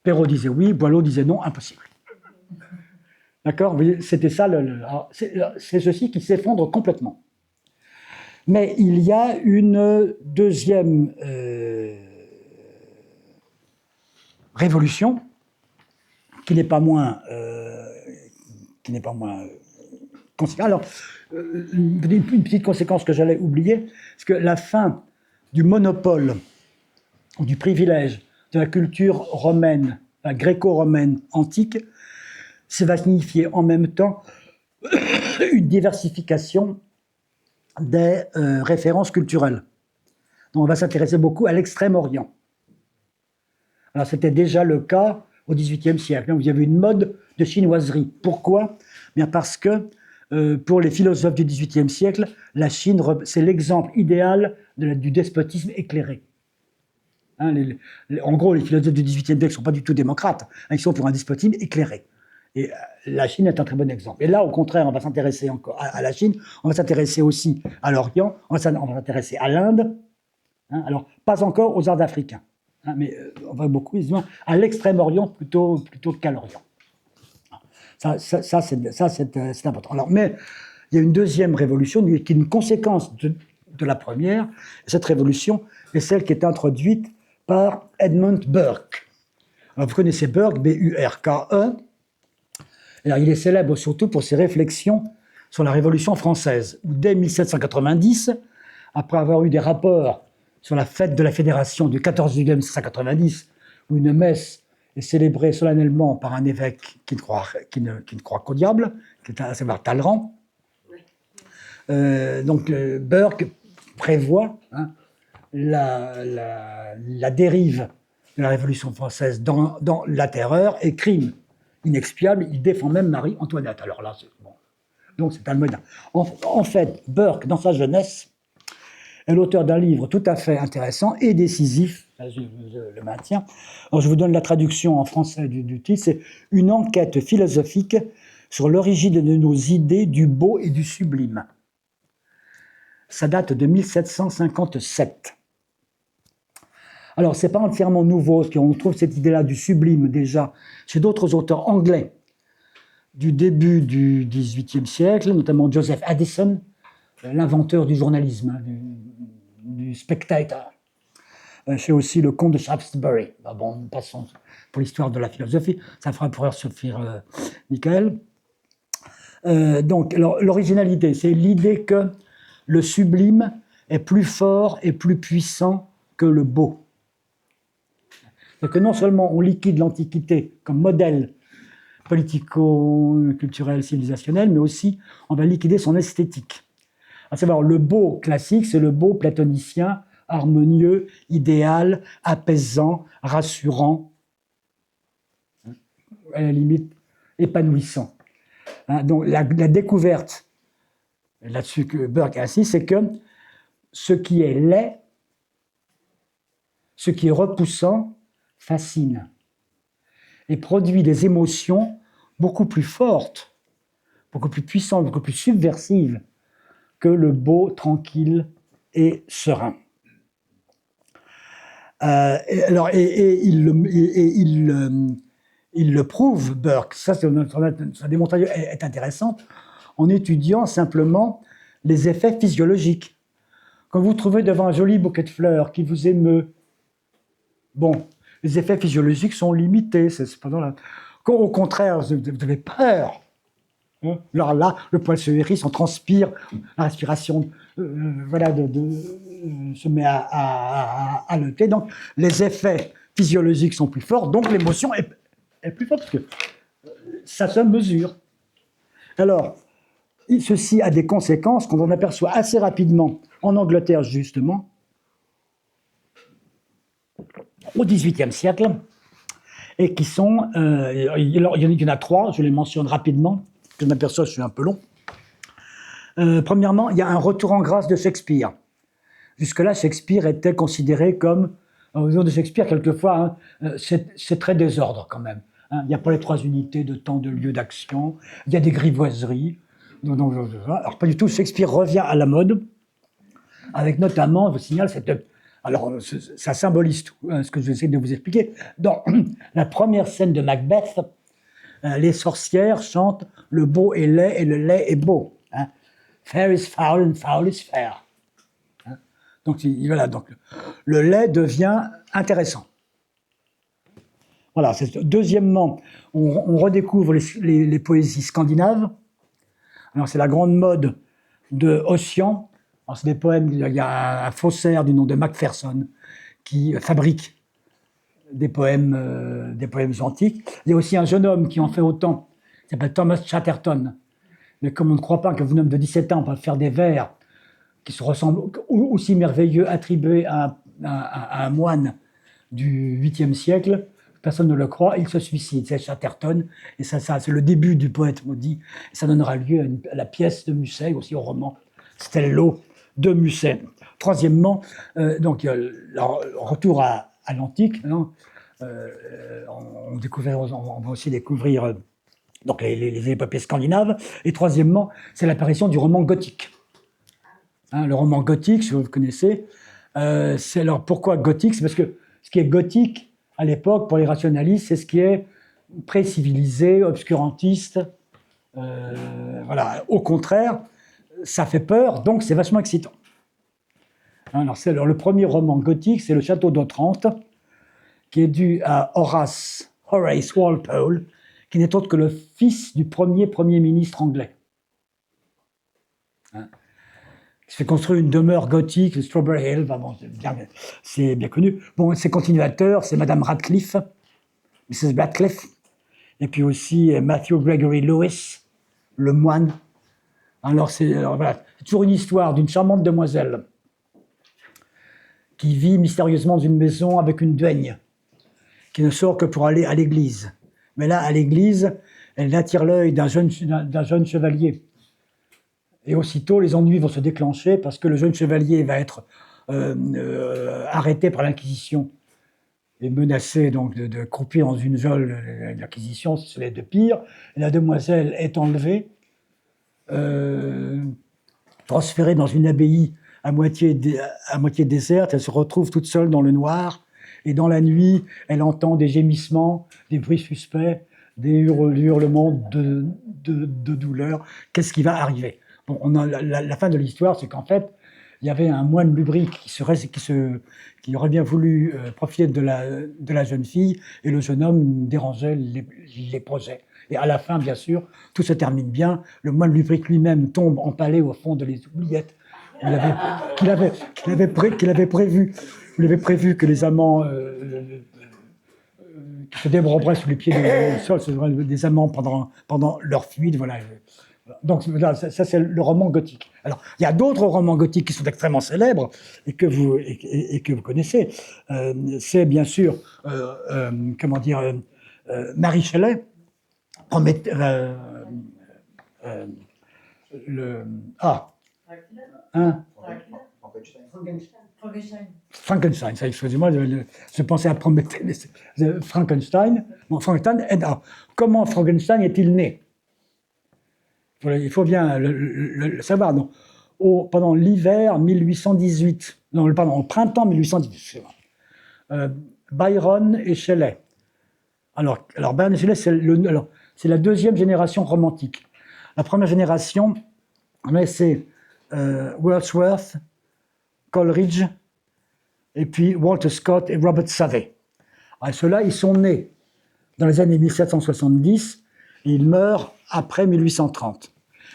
Perrault disait oui, Boileau disait non, impossible. D'accord ? C'était ça, c'est ceci qui s'effondre complètement. Mais il y a une deuxième révolution qui n'est pas moins Alors, une petite conséquence que j'allais oublier, c'est que la fin du monopole ou du privilège de la culture romaine, gréco-romaine antique, ça va signifier en même temps une diversification des références culturelles. Donc on va s'intéresser beaucoup à l'Extrême-Orient. Alors c'était déjà le cas au XVIIIe siècle. Vous avez une mode de chinoiserie. Pourquoi ? Bien parce que pour les philosophes du XVIIIe siècle, la Chine, c'est l'exemple idéal du despotisme éclairé. Hein, en gros, les philosophes du XVIIIe siècle ne sont pas du tout démocrates. Hein, ils sont pour un despotisme éclairé. Et la Chine est un très bon exemple. Et là, au contraire, on va s'intéresser encore à la Chine, on va s'intéresser aussi à l'Orient, on va s'intéresser à l'Inde. Hein, alors, pas encore aux arts africains, hein, mais on va beaucoup à l'Extrême-Orient plutôt qu'à l'Orient. Ça c'est important. Alors, mais il y a une deuxième révolution qui est une conséquence de la première. Cette révolution est celle qui est introduite par Edmund Burke. Alors, vous connaissez Burke, B-U-R-K-E. Alors, il est célèbre surtout pour ses réflexions sur la Révolution française, où dès 1790, après avoir eu des rapports sur la fête de la Fédération du 14 juillet 1790, où une messe est célébrée solennellement par un évêque qui ne croit qu'au diable, qui est à savoir Talleyrand. Donc Burke prévoit la dérive de la Révolution française dans la terreur et crime inexpiable. Il défend même Marie-Antoinette. Alors là, c'est bon. Donc c'est un modèle. En fait, Burke, dans sa jeunesse, est l'auteur d'un livre tout à fait intéressant et décisif, je le maintiens. Alors, je vous donne la traduction en français du titre, c'est « Une enquête philosophique sur l'origine de nos idées du beau et du sublime ». Ça date de 1757. Alors, ce n'est pas entièrement nouveau, parce qu'on trouve cette idée-là du sublime déjà chez d'autres auteurs anglais du début du XVIIIe siècle, notamment Joseph Addison, l'inventeur du journalisme, du Spectator. C'est aussi le comte de Shaftesbury. Bon, passons pour l'histoire de la philosophie. Ça fera pour suffire Michael. Donc, l'originalité, c'est l'idée que le sublime est plus fort et plus puissant que le beau. C'est que non seulement on liquide l'Antiquité comme modèle politico-culturel, civilisationnel, mais aussi on va liquider son esthétique. À savoir, le beau classique, c'est le beau platonicien, harmonieux, idéal, apaisant, rassurant, à la limite épanouissant. Donc la découverte, là-dessus que Burke insiste, c'est que ce qui est laid, ce qui est repoussant, fascine et produit des émotions beaucoup plus fortes, beaucoup plus puissantes, beaucoup plus subversives que le beau, tranquille et serein. Il le prouve, Burke, sa démonstration est intéressante, en étudiant simplement les effets physiologiques. Quand vous trouvez devant un joli bouquet de fleurs qui vous émeut, bon, les effets physiologiques sont limités. Quand au contraire, vous avez peur, hein, alors là, le poil se hérisse, on transpire, la respiration se met à haleter. Donc, les effets physiologiques sont plus forts, donc l'émotion est plus forte, parce que ça se mesure. Alors, ceci a des conséquences qu'on en aperçoit assez rapidement en Angleterre, justement, au XVIIIe siècle, et qui sont... il y en a trois, je les mentionne rapidement, je m'aperçois que je suis un peu long. Premièrement, il y a un retour en grâce de Shakespeare. Jusque-là, Shakespeare était considéré comme... Au jour de Shakespeare, quelquefois, hein, c'est très désordre quand même. Hein. Il n'y a pas les trois unités de temps, de lieu, d'action. Il y a des grivoiseries. Alors, pas du tout. Shakespeare revient à la mode, avec notamment, je vous signale, alors, ça symbolise tout, hein, ce que je vais essayer de vous expliquer. Dans la première scène de Macbeth, les sorcières chantent « Le beau est laid et le laid est beau hein. ». Fair is foul and foul is fair. Hein. Donc, voilà, donc, le laid devient intéressant. Voilà. Deuxièmement, on redécouvre les poésies scandinaves, Alors, c'est la grande mode de Ossian. Alors, c'est des poèmes, il y a un faussaire du nom de Macpherson qui fabrique des poèmes antiques. Il y a aussi un jeune homme qui en fait autant, qui s'appelle Thomas Chatterton. Mais comme on ne croit pas qu'un jeune homme de 17 ans peut faire des vers qui se ressemblent aussi merveilleux, attribués à un moine du 8e siècle, personne ne le croit, il se suicide. C'est Chatterton, et ça c'est le début du poète maudit. Et ça donnera lieu à la pièce de Musset, aussi au roman Stello de Musset. Troisièmement, donc, retour à l'antique. Hein, on va aussi découvrir donc les épopées scandinaves. Et troisièmement, c'est l'apparition du roman gothique. Hein, le roman gothique, si vous connaissez, c'est alors pourquoi gothique? C'est parce que ce qui est gothique à l'époque pour les rationalistes, c'est ce qui est pré-civilisé, obscurantiste. Voilà. Au contraire, ça fait peur, donc c'est vachement excitant. Alors, le premier roman gothique, c'est Le Château d'Otrante, qui est dû à Horace Walpole, qui n'est autre que le fils du premier ministre anglais. Hein, il se fait construire une demeure gothique, le Strawberry Hill, c'est bien connu. Bon, ses continuateurs, c'est Madame Radcliffe, Mrs. Radcliffe, et puis aussi Matthew Gregory Lewis, le moine. Alors, voilà, c'est toujours une histoire d'une charmante demoiselle qui vit mystérieusement dans une maison avec une duègne, qui ne sort que pour aller à l'église. Mais là, à l'église, elle attire l'œil d'un jeune chevalier. Et aussitôt, les ennuis vont se déclencher parce que le jeune chevalier va être arrêté par l'Inquisition et menacé donc de croupir dans une geôle de l'Inquisition, si ce n'est de pire. Et la demoiselle est enlevée, transférée dans une abbaye à moitié déserte. Elle se retrouve toute seule dans le noir. Et dans la nuit, elle entend des gémissements, des bruits suspects, des hurlements de douleur. Qu'est-ce qui va arriver? Bon, la fin de l'histoire, c'est qu'en fait, il y avait un moine lubrique qui aurait bien voulu profiter de la jeune fille, et le jeune homme dérangeait les projets. Et à la fin, bien sûr, tout se termine bien. Le moine lubrique lui-même tombe empalé au fond de les oubliettes qu'il avait prévu que les amants qui se déborderaient sous les pieds du sol, des amants pendant leur fuite. Voilà. Donc voilà, ça c'est le roman gothique. Alors, il y a d'autres romans gothiques qui sont extrêmement célèbres et que vous connaissez. C'est bien sûr, Mary Shelley, Frankenstein, ça, excusez-moi, je pensais à Prométhée, mais Frankenstein. Bon, comment Frankenstein est-il né? Il faut bien le savoir. Donc, pendant l'hiver 1818, au printemps 1818, Byron et Shelley. Alors Byron et Shelley, c'est la deuxième génération romantique. La première génération, c'est Wordsworth, Coleridge, et puis Walter Scott et Robert Savage. Ceux-là, ils sont nés dans les années 1770 et ils meurent après 1830.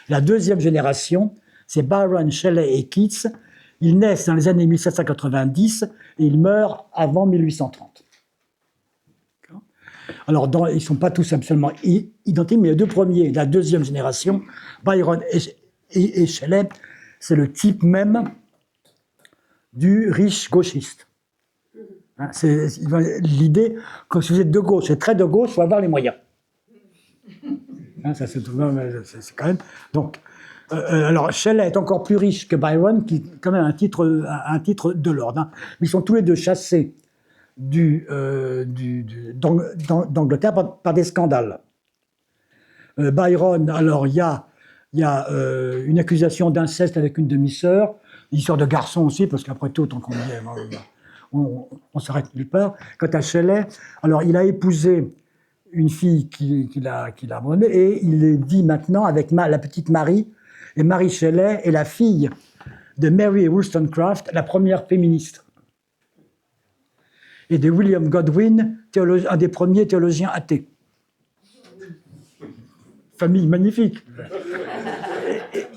La deuxième génération, c'est Byron, Shelley et Keats. Ils naissent dans les années 1790 et ils meurent avant 1830. Alors, ils ne sont pas tous absolument identiques, mais les deux premiers, la deuxième génération, Byron et Shelley, c'est le type même du riche gauchiste. Hein, c'est l'idée que si vous êtes de gauche et très de gauche, il faut avoir les moyens. Hein, ça c'est quand même. Donc, alors Shelley est encore plus riche que Byron, qui a quand même un titre de lord. Hein. Ils sont tous les deux chassés d'Angleterre par des scandales. Byron, alors il y a une accusation d'inceste avec une demi-sœur, une histoire de garçon aussi, parce qu'après tout, tant qu'on y est, on s'arrête nulle part. Quant à Shelley, alors il a épousé une fille qu'il a abandonnée, et il est dit maintenant avec la petite Marie, et Mary Shelley est la fille de Mary Wollstonecraft, la première féministe, et de William Godwin, un des premiers théologiens athées. Famille magnifique.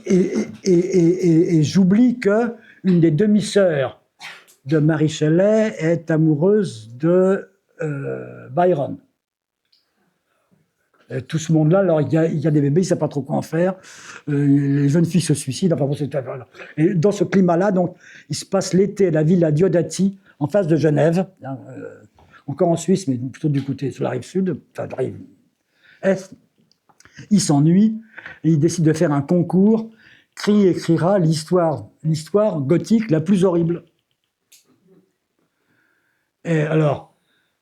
Et j'oublie que une des demi-sœurs de Mary Shelley est amoureuse de Byron. Tout ce monde-là, alors il y a des bébés, ils ne savent pas trop quoi en faire. Les jeunes filles se suicident. Enfin, bon, et dans ce climat-là, donc, il se passe l'été à la villa Diodati, en face de Genève, encore en Suisse, mais plutôt du côté sur la rive sud, enfin la rive est. Il s'ennuie et il décide de faire un concours. Qui écrira l'histoire gothique la plus horrible. Et alors,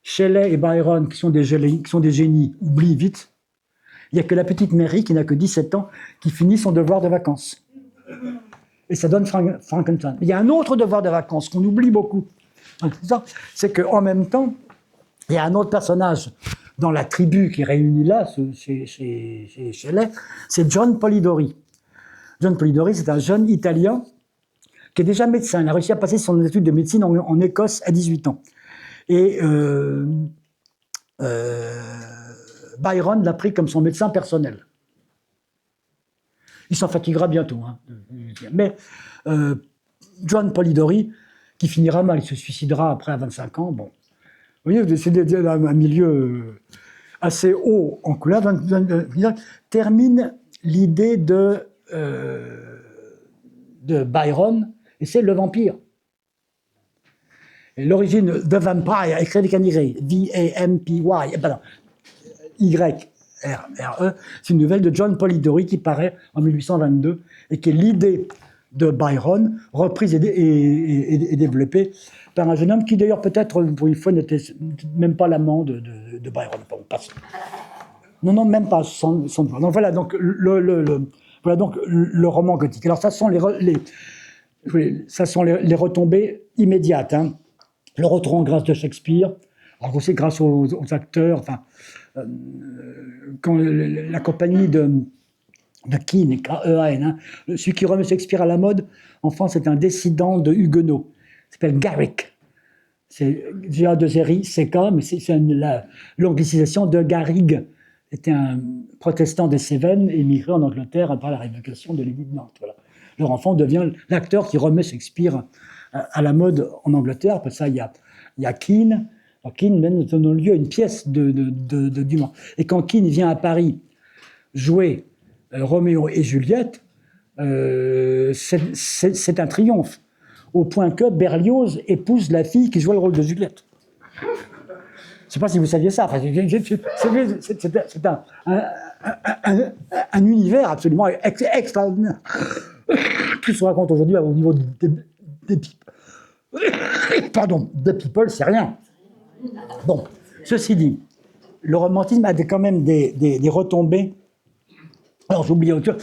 Shelley et Byron, qui sont des génies, oublient vite. Il n'y a que la petite Mary, qui n'a que 17 ans, qui finit son devoir de vacances. Et ça donne Frankenstein. Il y a un autre devoir de vacances qu'on oublie beaucoup. C'est qu'en même temps, il y a un autre personnage dans la tribu qui est réunie là, chez Shelley, c'est John Polidori. John Polidori, c'est un jeune Italien qui est déjà médecin. Il a réussi à passer son étude de médecine en Écosse à 18 ans. Et Byron l'a pris comme son médecin personnel. Il s'en fatiguera bientôt. Hein. Mais John Polidori, qui finira mal, il se suicidera après à 25 ans. Bon. Vous voyez, c'est un milieu assez haut en couleur. Termine l'idée de Byron, et c'est le vampire. Et l'origine de Vampire, écrit avec un Y, V-A-M-P-Y, pardon, Y-R-R-E, c'est une nouvelle de John Polidori qui paraît en 1822 et qui est l'idée de Byron, reprise et développée par un jeune homme qui d'ailleurs peut-être pour une fois n'était même pas l'amant de Byron. Bon, passe. Non, même pas. Donc voilà, donc voilà donc le roman gothique. Alors ça sont les retombées immédiates. Hein. Le retour en grâce de Shakespeare, alors aussi grâce aux acteurs. Enfin, quand la compagnie de Keane, K-E-A-N, hein, celui qui remet Shakespeare à la mode, en France, c'est un dissident de Huguenot. Il s'appelle Garrick. C'est G-A-2-R-I-C-K, mais c'est l'anglicisation de Garrigue. C'était un protestant des Cévennes, émigré en Angleterre après la révocation de l'édit de Nantes. Voilà. Leur enfant devient l'acteur qui remet Shakespeare à la mode en Angleterre. Après ça, il y a Keane. Alors, Keane donne lieu à une pièce de Dumas. Et quand Keane vient à Paris jouer Roméo et Juliette, c'est un triomphe. Au point que Berlioz épouse la fille qui joue le rôle de Juliette. Je ne sais pas si vous saviez ça. Enfin, c'est un univers absolument extraordinaire. Tout se raconte aujourd'hui au niveau des people, c'est rien. Bon, ceci dit, le romantisme a quand même des retombées. Alors, j'oubliais autre chose.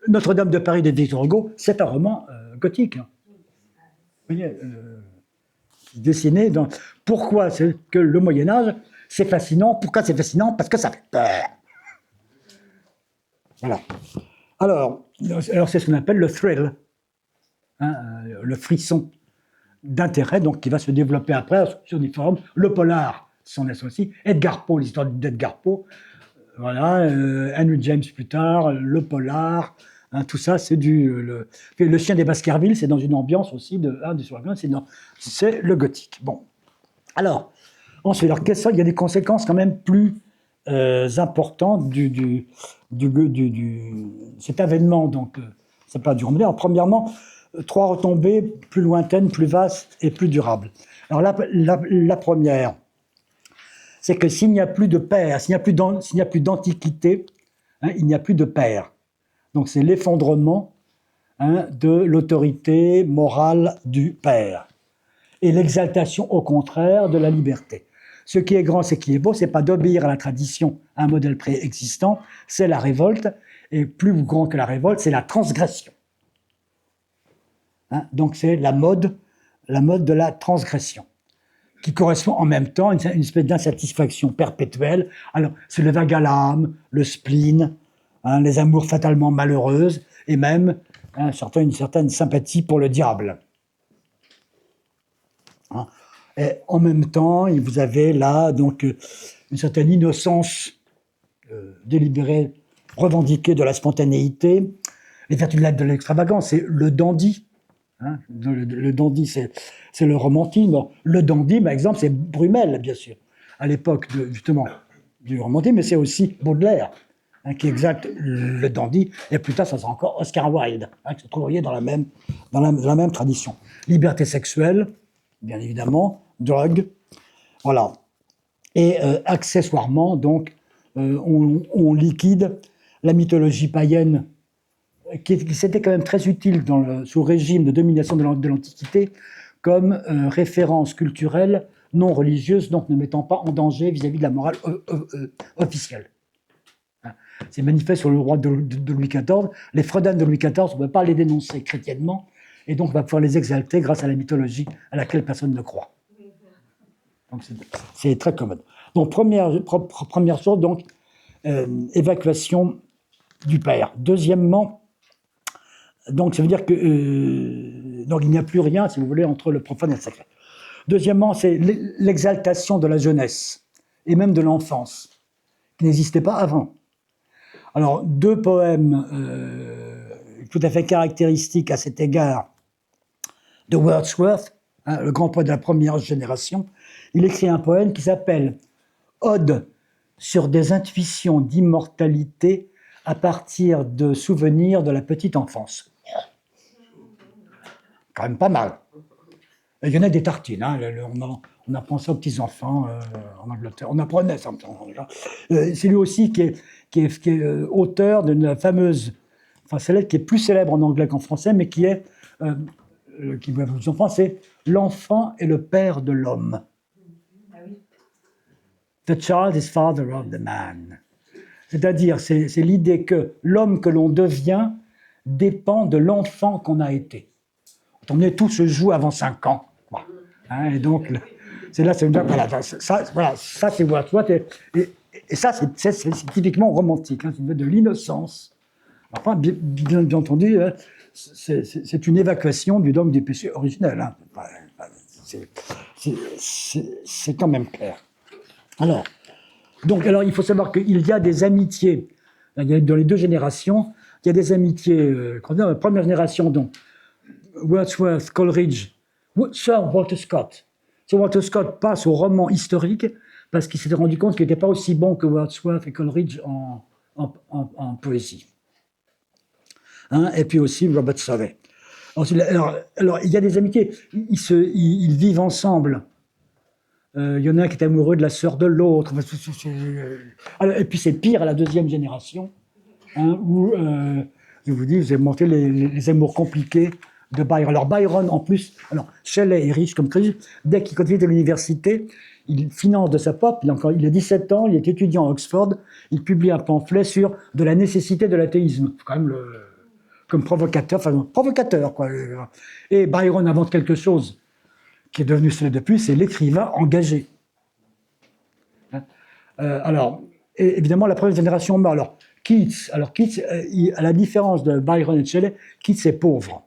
Notre-Dame de Paris de Victor Hugo, c'est un roman gothique. Hein. Vous voyez, dessiné dans... Pourquoi c'est que le Moyen-Âge, c'est fascinant? Pourquoi c'est fascinant? Parce que ça fait peur. Voilà. Alors c'est ce qu'on appelle le thrill, hein, le frisson d'intérêt, donc qui va se développer après sur des formes. Le polar s'en associe. Edgar Poe, l'histoire d'Edgar Poe. Voilà, Henry James plus tard, le polar, hein, tout ça, c'est le chien des Baskerville, c'est dans une ambiance aussi c'est le gothique. Bon, alors ensuite, il y a des conséquences quand même plus importantes cet événement, donc c'est pas du roman. Alors, premièrement, 3 retombées plus lointaines, plus vastes et plus durables. Alors la première, c'est que s'il n'y a plus de père, s'il n'y a plus d'antiquité, hein, il n'y a plus de père. Donc c'est l'effondrement, hein, de l'autorité morale du père. Et l'exaltation, au contraire, de la liberté. Ce qui est grand, ce qui est beau, c'est pas d'obéir à la tradition, à un modèle préexistant, c'est la révolte, et plus grand que la révolte, c'est la transgression. Hein, donc c'est la mode de la transgression, qui correspond en même temps à une espèce d'insatisfaction perpétuelle. Alors, c'est le vague à l'âme, le spleen, hein, les amours fatalement malheureuses, et même une certaine sympathie pour le diable. Hein. Et en même temps, vous avez là donc une certaine innocence délibérée, revendiquée de la spontanéité, les vertus de l'extravagance, c'est le dandy. Hein, le dandy, c'est le romantisme. Le dandy, par exemple, c'est Brummel, bien sûr, à l'époque, justement, du romantisme, mais c'est aussi Baudelaire, hein, qui exalte le dandy. Et plus tard, ça sera encore Oscar Wilde, hein, qui se trouverait dans la même tradition. Liberté sexuelle, bien évidemment, drogue, voilà. Et accessoirement, donc, on liquide la mythologie païenne, qui s'était quand même très utile sous le régime de domination de l'Antiquité, comme référence culturelle non religieuse, donc ne mettant pas en danger vis-à-vis de la morale officielle. C'est manifeste sur le roi de Louis XIV. Les fraudanes de Louis XIV, on ne peut pas les dénoncer chrétiennement, et donc on va pouvoir les exalter grâce à la mythologie à laquelle personne ne croit. Donc c'est très commode. Donc première chose, donc évacuation du père. Deuxièmement, donc ça veut dire que donc il n'y a plus rien, si vous voulez, entre le profane et le sacré. Deuxièmement, c'est l'exaltation de la jeunesse et même de l'enfance, qui n'existait pas avant. Alors, deux poèmes tout à fait caractéristiques à cet égard de Wordsworth, hein, le grand poète de la première génération. Il écrit un poème qui s'appelle « Ode sur des intuitions d'immortalité à partir de souvenirs de la petite enfance ». Quand même pas mal. Il y en a des tartines, hein. On apprend ça aux petits-enfants en Angleterre. On apprenait ça. C'est lui aussi qui est auteur d'une fameuse, celle qui est plus célèbre en anglais qu'en français, mais qui vous enfants, c'est « L'enfant est le père de l'homme ». The child is father of the man. C'est-à-dire, c'est l'idée que l'homme que l'on devient dépend de l'enfant qu'on a été. Tout se joue avant 5 ans. Voilà. Hein, et donc, ça c'est Wordsworth. Et ça, c'est typiquement romantique. Hein, c'est de l'innocence. Enfin, bien entendu, c'est une évacuation du dogme du péché originel. Hein. C'est quand même clair. Alors, il faut savoir qu'il y a des amitiés. Dans les deux générations, il y a des amitiés. La première génération, donc, Wordsworth, Coleridge, Sir Walter Scott. Sir Walter Scott passe au roman historique parce qu'il s'était rendu compte qu'il n'était pas aussi bon que Wordsworth et Coleridge en poésie. Hein, et puis aussi Robert Southey. Alors, il y a des amitiés. Ils vivent ensemble. Il y en a un qui est amoureux de la sœur de l'autre. Et puis c'est pire à la deuxième génération, hein, où, je vous dis, vous avez monté les amours compliqués de Byron. Alors Byron, en plus, Shelley est riche comme Coleridge. Dès qu'il continue de l'université, il finance de sa poche. Il a 17 ans, il est étudiant à Oxford. Il publie un pamphlet sur de la nécessité de l'athéisme. Quand même comme provocateur, quoi. Et Byron invente quelque chose qui est devenu cela depuis, c'est l'écrivain engagé. Et évidemment, la première génération meurt. Alors, Keats, à la différence de Byron et Shelley, Keats est pauvre.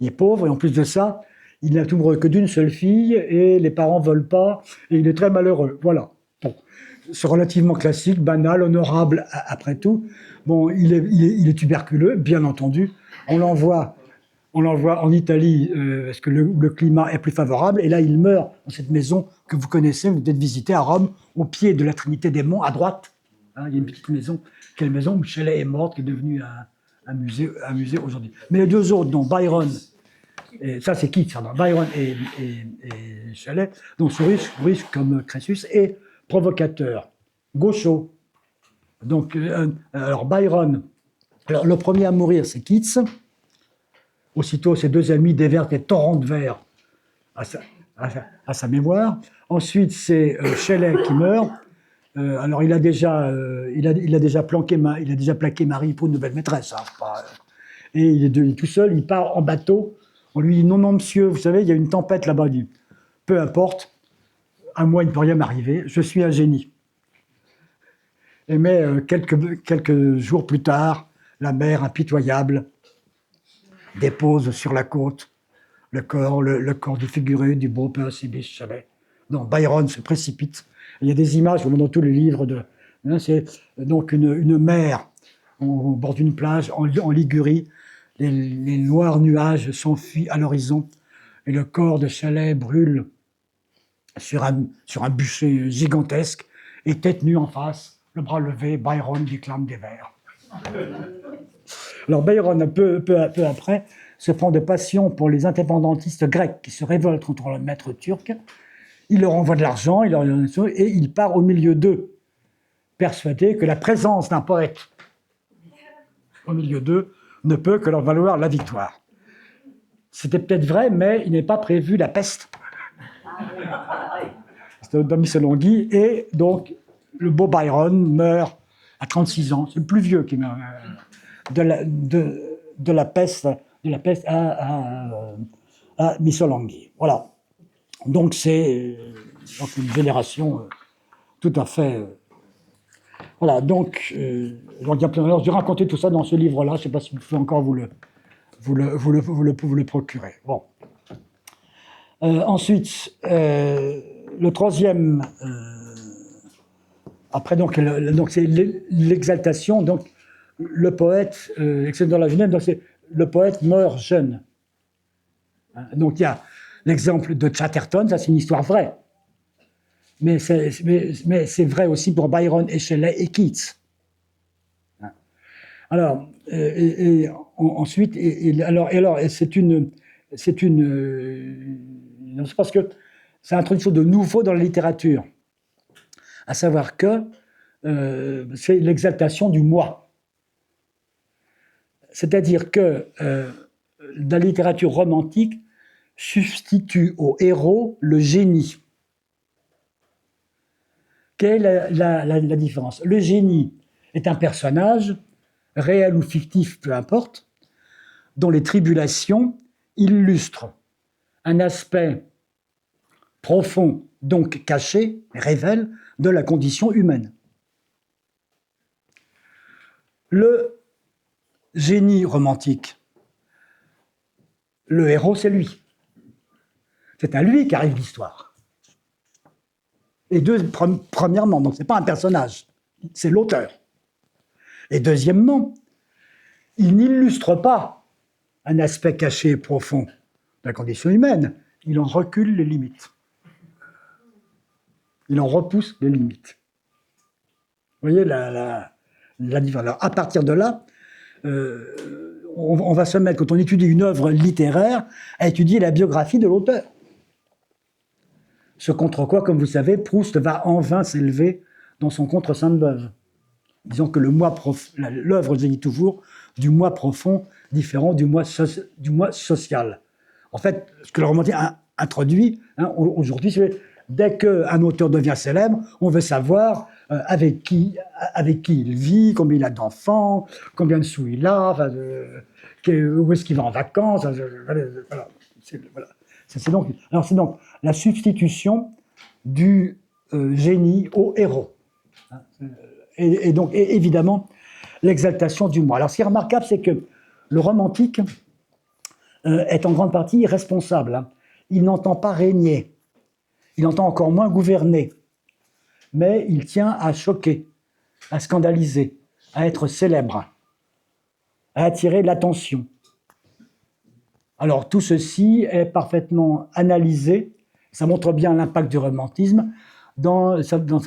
Il est pauvre, et en plus de ça, il n'a amoureux que d'une seule fille, et les parents ne veulent pas, et il est très malheureux. Voilà. Bon. C'est relativement classique, banal, honorable, après tout. Bon, il est tuberculeux, bien entendu. On l'envoie en Italie, parce que le climat est plus favorable, et là, il meurt dans cette maison que vous connaissez, vous êtes visité à Rome, au pied de la Trinité des Monts, à droite. Hein, il y a une petite maison, qui est la maison où Shelley est morte, qui est devenue un musée aujourd'hui. Mais les deux autres, dont Byron, et ça c'est Keats, Byron et Shelley, donc sont riches comme Crésus, et provocateurs, gauchos. Donc, alors Byron, le premier à mourir, c'est Keats. Aussitôt, ses deux amis déversent des torrents de verre à sa mémoire. Ensuite, c'est Shelley qui meurt. Alors, il a déjà plaqué Marie pour une nouvelle maîtresse. Hein, et il est tout seul, il part en bateau. On lui dit « Non, non, monsieur, vous savez, il y a une tempête là-bas. » Il dit « Peu importe, à moi, il ne peut rien m'arriver, je suis un génie. » Mais quelques jours plus tard, la mer impitoyable dépose sur la côte le corps défiguré du beau Percy Bysshe Shelley. Donc Byron se précipite. Il y a des images dans tous les livres. C'est donc une mer au bord d'une plage, en Ligurie, les noirs nuages s'enfuient à l'horizon et le corps de Shelley brûle sur un bûcher gigantesque et tête nue en face, le bras levé, Byron déclame des vers. Alors Byron, peu après, se prend de passion pour les indépendantistes grecs qui se révoltent contre le maître turc. Il leur envoie de l'argent, et il part au milieu d'eux, persuadé que la présence d'un poète au milieu d'eux ne peut que leur valoir la victoire. C'était peut-être vrai, mais il n'est pas prévu la peste. C'était dans Missolonghi, et donc le beau Byron meurt à 36 ans. C'est le plus vieux qui meurt de la peste à Missolonghi. Voilà. Donc c'est une génération tout à fait. Voilà. Donc j'ai raconté tout ça dans ce livre-là. Je ne sais pas si vous pouvez encore vous le procurer. Bon. Ensuite, le troisième. Après, donc c'est l'exaltation. Donc, le poète, dans la Genève, donc c'est le poète meurt jeune. Donc, il y a l'exemple de Chatterton, ça c'est une histoire vraie. Mais c'est vrai aussi pour Byron et Shelley et Keats. Alors, ensuite, c'est parce que c'est un truc de nouveau dans la littérature, à savoir que c'est l'exaltation du moi. C'est-à-dire que la littérature romantique substitue au héros le génie. Quelle est la différence? Le génie est un personnage, réel ou fictif, peu importe, dont les tribulations illustrent un aspect profond, donc caché, révèle de la condition humaine. Le génie romantique, le héros, c'est lui. C'est à lui qu'arrive l'histoire. Et premièrement, donc c'est pas un personnage, c'est l'auteur. Et deuxièmement, il n'illustre pas un aspect caché et profond de la condition humaine, il en recule les limites. Il en repousse les limites. Vous voyez la différence. Alors, à partir de là, on va se mettre, quand on étudie une œuvre littéraire, à étudier la biographie de l'auteur. Ce contre quoi, comme vous savez, Proust va en vain s'élever dans son Contre Sainte-Beuve. Disons que l'œuvre dit toujours du moi profond, différent du moi social. En fait, ce que le romantique introduit aujourd'hui, c'est dès qu'un auteur devient célèbre, on veut savoir avec qui il vit, combien il a d'enfants, combien de sous il a, où est-ce qu'il va en vacances. Voilà. C'est donc la substitution du génie au héros. Et donc, évidemment, l'exaltation du moi. Alors, ce qui est remarquable, c'est que le romantique est en grande partie irresponsable. Il n'entend pas régner. Il entend encore moins gouverner. Mais il tient à choquer, à scandaliser, à être célèbre, à attirer l'attention. Alors, tout ceci est parfaitement analysé. Ça montre bien l'impact du romantisme dans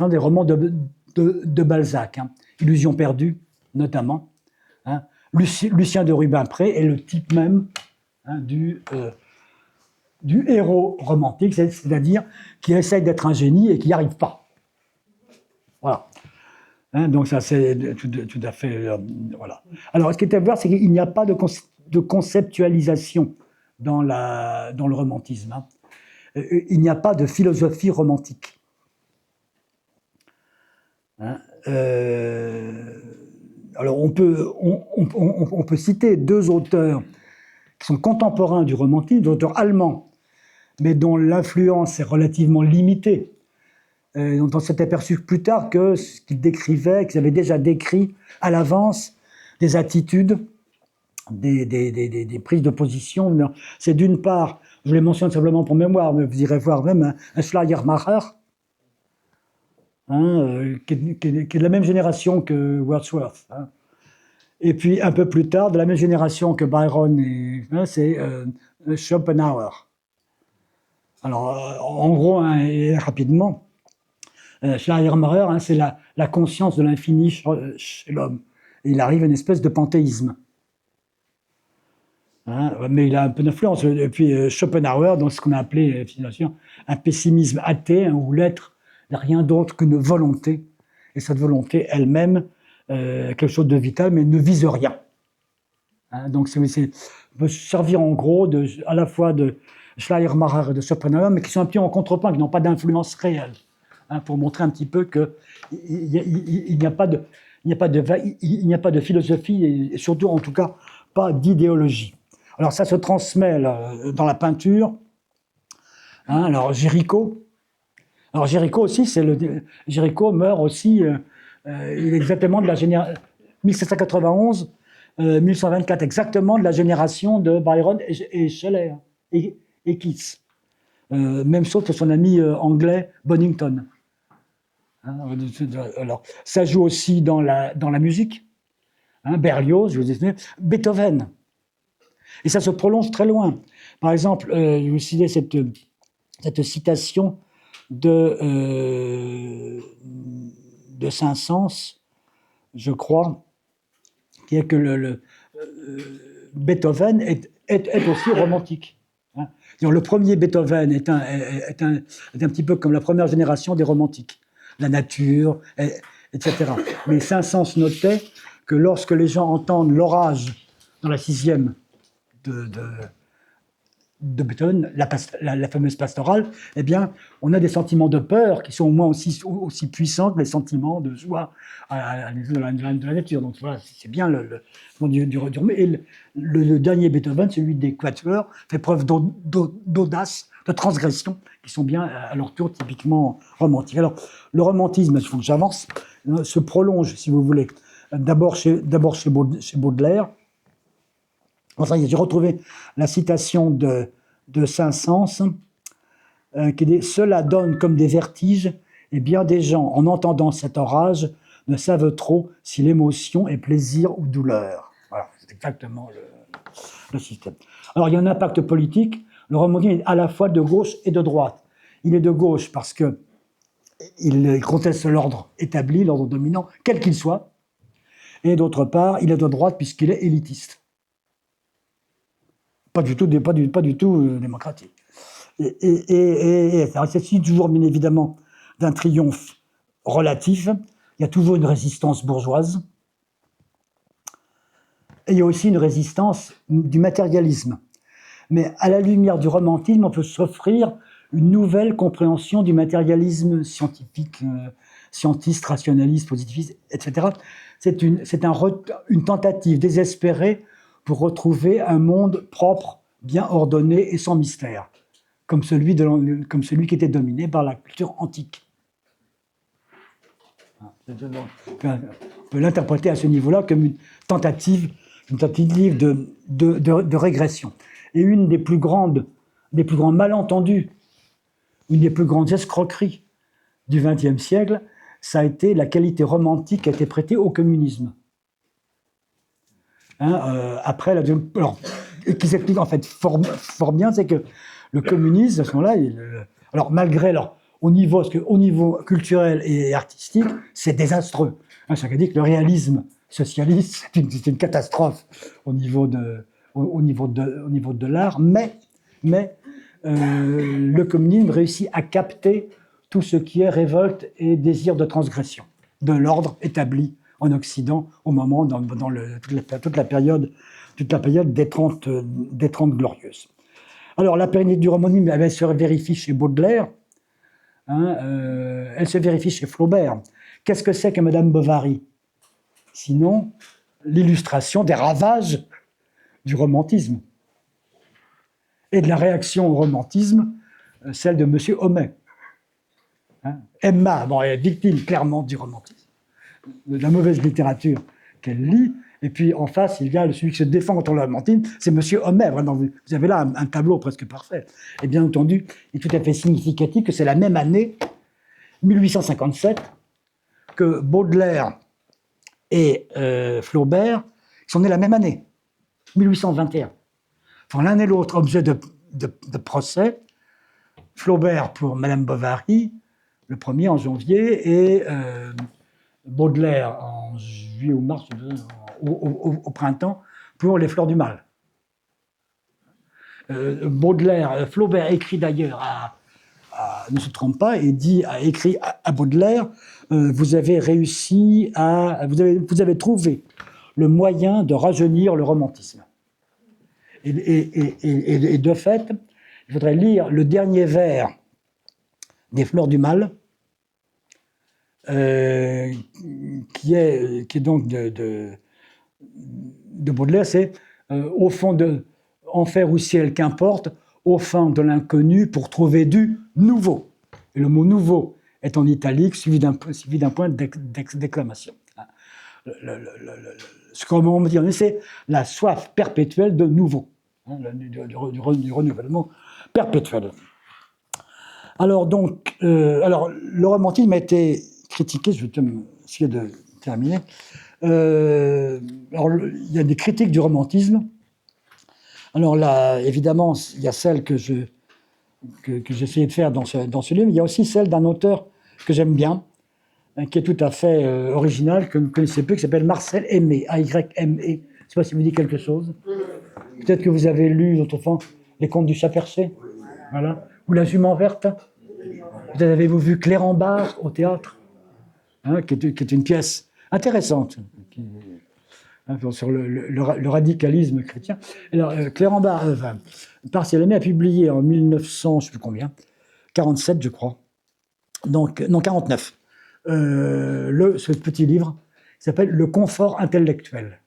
un des romans de Balzac, Illusion perdue, notamment. Lucien de Rubempré est le type même du héros romantique, c'est-à-dire qui essaye d'être un génie et qui n'y arrive pas. Voilà. Donc ça, c'est tout à fait... voilà. Alors, ce qui est à voir, c'est qu'il n'y a pas de conceptualisation dans le romantisme. Il n'y a pas de philosophie romantique. Alors on peut citer deux auteurs qui sont contemporains du romantisme, des auteurs allemands, mais dont l'influence est relativement limitée, dont on s'est aperçu plus tard que ce qu'ils décrivaient, qu'ils avaient déjà décrit à l'avance des attitudes, des prises de position. C'est d'une part, je les mentionne simplement pour mémoire, mais vous irez voir même un Schleiermacher, qui est de la même génération que Wordsworth, Et puis un peu plus tard, de la même génération que Byron, c'est Schopenhauer. Alors, en gros, hein, et rapidement, Schleiermacher, hein, c'est la conscience de l'infini chez l'homme. Et il arrive à une espèce de panthéisme. Hein, mais il a un peu d'influence. Et puis Schopenhauer, dans ce qu'on a appelé un pessimisme athée, hein, où l'être n'a rien d'autre qu'une volonté. Et cette volonté elle-même, quelque chose de vital, mais ne vise rien. Hein, donc, on peut se servir en gros à la fois de Schleiermacher et de Schopenhauer, mais qui sont un peu en contrepoint, qui n'ont pas d'influence réelle, hein, pour montrer un petit peu qu'il n'y a pas de philosophie, et surtout, en tout cas, pas d'idéologie. Alors, ça se transmet là, dans la peinture. Hein, alors, Géricault. Alors, Géricault aussi, Géricault meurt aussi, il est exactement de la génération 1791, 1124, exactement de la génération de Byron et Shelley et Keats. Même chose que son ami anglais Bonington. Hein, alors, ça joue aussi dans la musique. Hein, Berlioz, je vous ai dit, Beethoven. Et ça se prolonge très loin. Par exemple, je vous citais cette citation de Saint-Saëns, je crois, qui est que Beethoven est aussi romantique. Hein. Le premier Beethoven est un petit peu comme la première génération des romantiques. La nature, etc. Mais Saint-Saëns notait que lorsque les gens entendent l'orage dans la 6e de Beethoven, la fameuse pastorale, eh bien, on a des sentiments de peur qui sont au moins aussi puissants que les sentiments de joie de la nature. Donc voilà, c'est bien et le dernier Beethoven, celui des Quatuors, fait preuve d'audace, de transgression, qui sont bien à leur tour typiquement romantiques. Alors, le romantisme, il faut que j'avance, se prolonge, si vous voulez, d'abord chez Baudelaire. Enfin, j'ai retrouvé la citation de Saint-Saëns qui dit « Cela donne comme des vertiges, et bien des gens, en entendant cet orage, ne savent trop si l'émotion est plaisir ou douleur. » Voilà, c'est exactement le système. Alors, il y a un impact politique. Le romantisme est à la fois de gauche et de droite. Il est de gauche parce qu'il conteste l'ordre établi, l'ordre dominant, quel qu'il soit. Et d'autre part, il est de droite puisqu'il est élitiste. Pas du tout démocratique. Et c'est toujours, bien évidemment, d'un triomphe relatif. Il y a toujours une résistance bourgeoise. Et il y a aussi une résistance du matérialisme. Mais à la lumière du romantisme, on peut s'offrir une nouvelle compréhension du matérialisme scientifique, scientiste, rationaliste, positiviste, etc. C'est une tentative désespérée pour retrouver un monde propre, bien ordonné et sans mystère, comme celui qui était dominé par la culture antique. On peut l'interpréter à ce niveau-là comme une tentative de régression. Et une des plus grands malentendus, une des plus grandes escroqueries du XXe siècle, ça a été la qualité romantique qui a été prêtée au communisme. Après qui s'explique en fait fort bien, c'est que le communisme, à ce moment-là, alors malgré au niveau culturel et artistique, c'est désastreux. Ça veut dire que le réalisme socialiste, c'est une catastrophe au niveau de l'art, mais le communisme réussit à capter tout ce qui est révolte et désir de transgression de l'ordre établi en Occident au moment toute la période des 30 glorieuses. Alors la pérennité du romantisme, elle se vérifie chez Baudelaire, elle se vérifie chez Flaubert. Qu'est-ce que c'est que Madame Bovary? Sinon l'illustration des ravages du romantisme et de la réaction au romantisme, celle de Monsieur Homais. Emma, elle est victime clairement du romantisme, de la mauvaise littérature qu'elle lit, et puis en face, il y a celui qui se défend contre le romantisme, c'est Monsieur Homais. Vraiment, vous avez là un tableau presque parfait. Et bien entendu, il est tout à fait significatif que c'est la même année, 1857, que Baudelaire et Flaubert Ils sont nés la même année, 1821. Enfin, l'un et l'autre objet de procès. Flaubert pour Madame Bovary, le premier en janvier, et Baudelaire en juillet ou mars, au printemps, pour Les Fleurs du Mal. Flaubert écrit d'ailleurs ne se trompe pas, et a écrit à Baudelaire, vous avez réussi vous avez trouvé le moyen de rajeunir le romantisme. Et de fait, il faudrait lire le dernier vers des Fleurs du Mal, qui est donc de Baudelaire, c'est au fond de enfer ou ciel, qu'importe, au fond de l'inconnu pour trouver du nouveau. Et le mot nouveau est en italique, suivi d'un point d'exclamation. Ce qu'on va dire, c'est la soif perpétuelle de nouveau, du renouvellement perpétuel. Alors donc, le romantisme a été critiqué, je vais essayer de terminer. Alors, il y a des critiques du romantisme. Alors là, évidemment, il y a celle que j'ai essayé de faire dans ce livre, mais il y a aussi celle d'un auteur que j'aime bien, qui est tout à fait original, que vous ne connaissez plus, qui s'appelle Marcel Aymé, A-Y-M-E. Je ne sais pas si vous dit quelque chose. Peut-être que vous avez lu autrefois Les Contes du Chat Perché, voilà, ou La Jument Verte. Peut-être avez-vous vu Clérambart au théâtre, qui est une pièce intéressante, sur le radicalisme chrétien. Alors, Clérambart, Marcel Aymé a publié en 1900, je ne sais plus combien, 47, je crois, donc, non, 49, ce petit livre qui s'appelle Le confort intellectuel,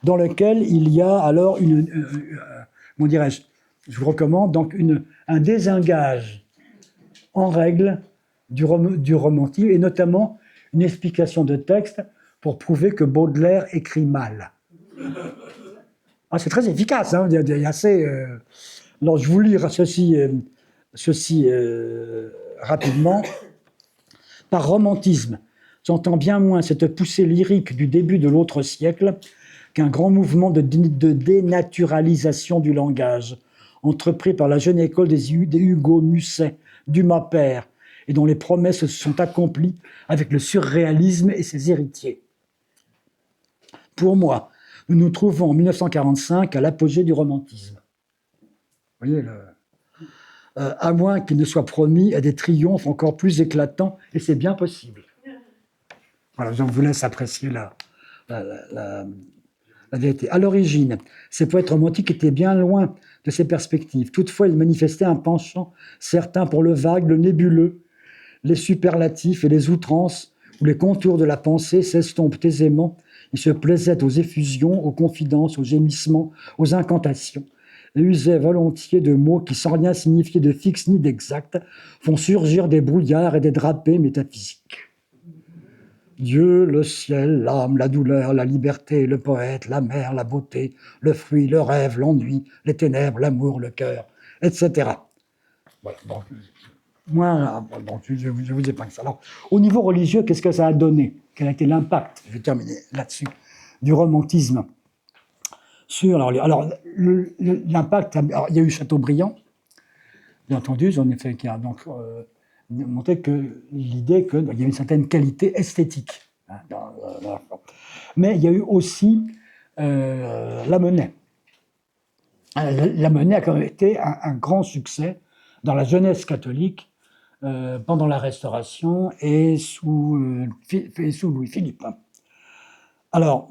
dans lequel il y a alors comment dirais-je, je vous recommande donc un désengage en règle du romantisme, et notamment une explication de texte pour prouver que Baudelaire écrit mal. Ah, c'est très efficace, hein, il y a assez. Alors, je vous lire ceci rapidement. Par romantisme, j'entends bien moins cette poussée lyrique du début de l'autre siècle qu'un grand mouvement de dénaturalisation du langage, entrepris par la jeune école des Hugo, Musset, Dumas père, et dont les promesses se sont accomplies avec le surréalisme et ses héritiers. Pour moi, nous nous trouvons en 1945 à l'apogée du romantisme. Vous voyez, à moins qu'il ne soit promis à des triomphes encore plus éclatants, et c'est bien possible. Voilà, je vous laisse apprécier la vérité. À l'origine, ces poètes romantiques étaient bien loin de ces perspectives. Toutefois, ils manifestaient un penchant certain pour le vague, le nébuleux, les superlatifs et les outrances, où les contours de la pensée s'estompent aisément. Ils se plaisaient aux effusions, aux confidences, aux gémissements, aux incantations, et usaient volontiers de mots qui, sans rien signifier de fixe ni d'exact, font surgir des brouillards et des drapés métaphysiques. Dieu, le ciel, l'âme, la douleur, la liberté, le poète, la mer, la beauté, le fruit, le rêve, l'ennui, les ténèbres, l'amour, le cœur, etc. Voilà, donc, moi, je vous épingle ça. Alors, au niveau religieux, qu'est-ce que ça a donné? Quel a été l'impact, je vais terminer là-dessus, du romantisme sur... Alors l'impact, il y a eu Chateaubriand, bien entendu, j'en ai fait, qui a donc montré que l'idée qu'il y a une certaine qualité esthétique. Mais il y a eu aussi Lamennais. Lamennais a quand même été un grand succès dans la jeunesse catholique pendant la Restauration et sous Louis-Philippe. Alors,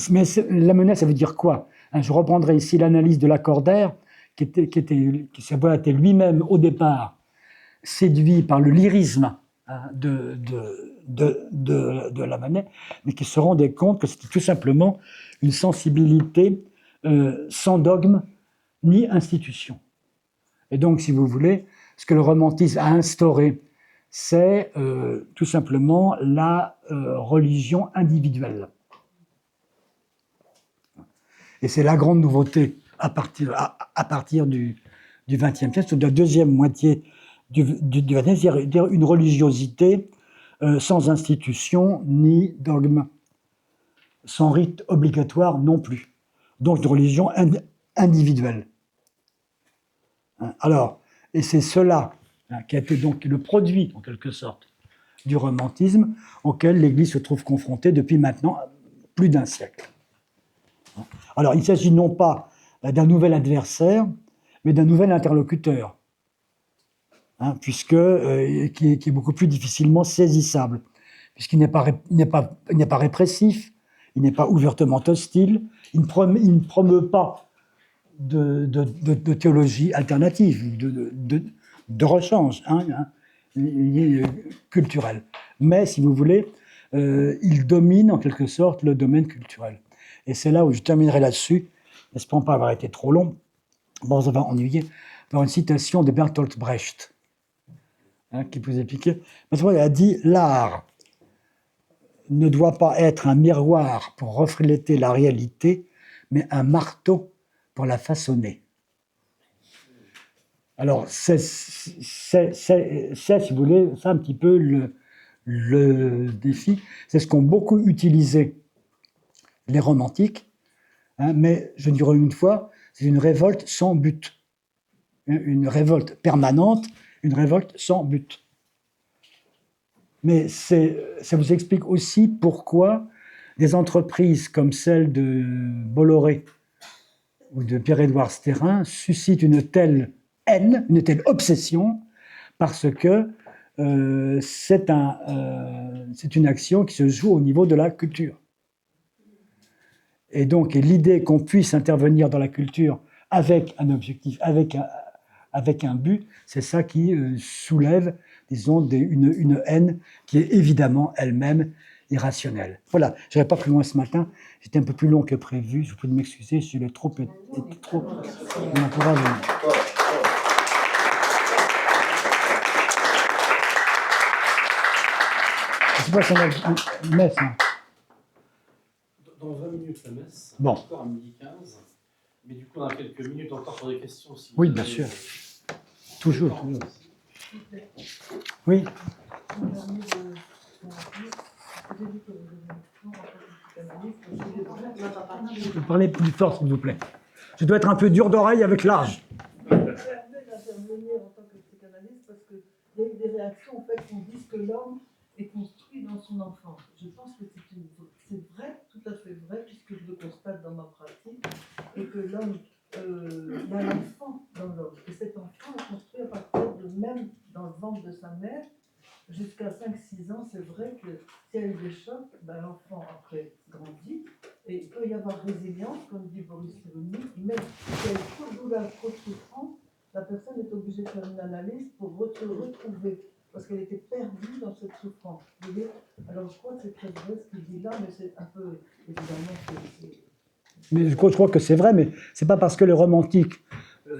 mais Lamennais, ça veut dire quoi? Je reprendrai ici l'analyse de Lacordaire, qui était lui-même au départ séduit par le lyrisme de Lamennais, mais qui se rendait compte que c'était tout simplement une sensibilité sans dogme ni institution. Et donc, si vous voulez, ce que le romantisme a instauré, c'est tout simplement la religion individuelle. Et c'est la grande nouveauté à partir du XXe siècle, de la deuxième moitié du XXe siècle, c'est-à-dire une religiosité sans institution ni dogme. sans rite obligatoire non plus. Donc une religion individuelle. Alors, et c'est cela qui a été donc le produit, en quelque sorte, du romantisme auquel l'Église se trouve confrontée depuis maintenant plus d'un siècle. Alors, il s'agit non pas d'un nouvel adversaire, mais d'un nouvel interlocuteur, puisque qui est beaucoup plus difficilement saisissable, puisqu'il n'est pas répressif, il n'est pas ouvertement hostile, il ne promeut pas de théologie alternative, de rechange culturel. Mais, si vous voulez, il domine en quelque sorte le domaine culturel. Et c'est là où je terminerai là-dessus, n'espérons pas avoir été trop long, bon, ça va ennuyer, par une citation de Bertolt Brecht, qui vous expliquer. Il a dit « L'art ne doit pas être un miroir pour refléter la réalité, mais un marteau pour la façonner. » Alors, c'est, si vous voulez, c'est un petit peu le défi. C'est ce qu'ont beaucoup utilisé les romantiques, mais je dirais une fois, c'est une révolte sans but. Une révolte permanente, une révolte sans but. Mais ça vous explique aussi pourquoi des entreprises comme celle de Bolloré ou de Pierre-Édouard Stérin suscitent une telle haine, une telle obsession, parce que c'est une action qui se joue au niveau de la culture. Et donc, l'idée qu'on puisse intervenir dans la culture avec un objectif, avec un but, c'est ça qui soulève, disons, une haine qui est évidemment elle-même irrationnelle. Voilà, je n'irai pas plus loin ce matin, j'étais un peu plus long que prévu, je vous prie de m'excuser, je suis trop... On encourage. Je ne sais pas si on a une messe. Dans 20 minutes la messe, bon. Encore à 12h15, mais du coup on a quelques minutes encore pour des questions aussi. Oui, bien sûr. Toujours. Oui. Vous parlez plus fort, s'il vous plaît. Je dois être un peu dur d'oreille avec l'âge. Je me permets d'intervenir en tant que psychanalyste parce qu'il y a eu des réactions au fait qu'on dise que l'homme est construit dans son enfance. Je pense que c'est vrai, tout à fait vrai, puisque je le constate dans ma pratique, et que l'homme, il y a l'enfant dans l'homme. Et cet enfant est construit à partir de même dans le ventre de sa mère. Jusqu'à 5-6 ans, c'est vrai que s'il y a eu des chocs, ben l'enfant après grandit et il peut y avoir résilience, comme dit Boris Cyrulnik, mais s'il y a eu trop de douleur, trop de souffrance, la personne est obligée de faire une analyse pour se retrouver, parce qu'elle était perdue dans cette souffrance. Vous voyez. Alors je crois que c'est très vrai ce qu'il dit là, mais c'est un peu, évidemment, Mais je crois que c'est vrai, mais c'est pas parce que le romantique,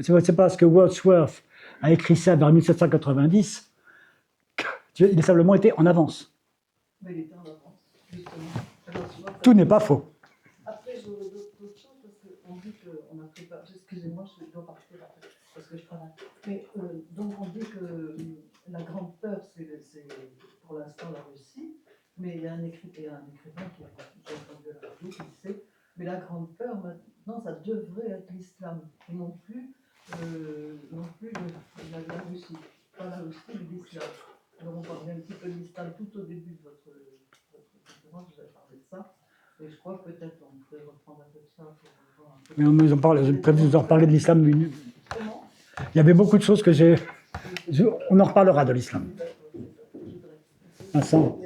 c'est pas parce que Wordsworth a écrit ça vers 1790 qu'il a simplement été en avance. Mais il était en avance, justement. Alors, tout n'est pas faux. Après, j'aurais d'autres choses, parce qu'on dit qu'on a préparé... Excusez-moi, je dois partir après, parce que je travaille. Mais donc, on dit que la grande peur, c'est pour l'instant la Russie, mais il y a un écrivain qui a entendu la radio qui sait, mais la grande peur, maintenant, ça devrait être l'islam, et non plus la Russie. Pas la Russie, mais l'islam. Alors, on parlait un petit peu de l'islam tout au début de votre conférence, vous avez parlé de ça. Et je crois que peut-être on pourrait reprendre un peu de ça pour voir un peu. Mais on parle, j'ai prévu de vous en reparler de l'islam. Comment ? Il y avait beaucoup de choses que j'ai. On en reparlera de l'islam. Vincent.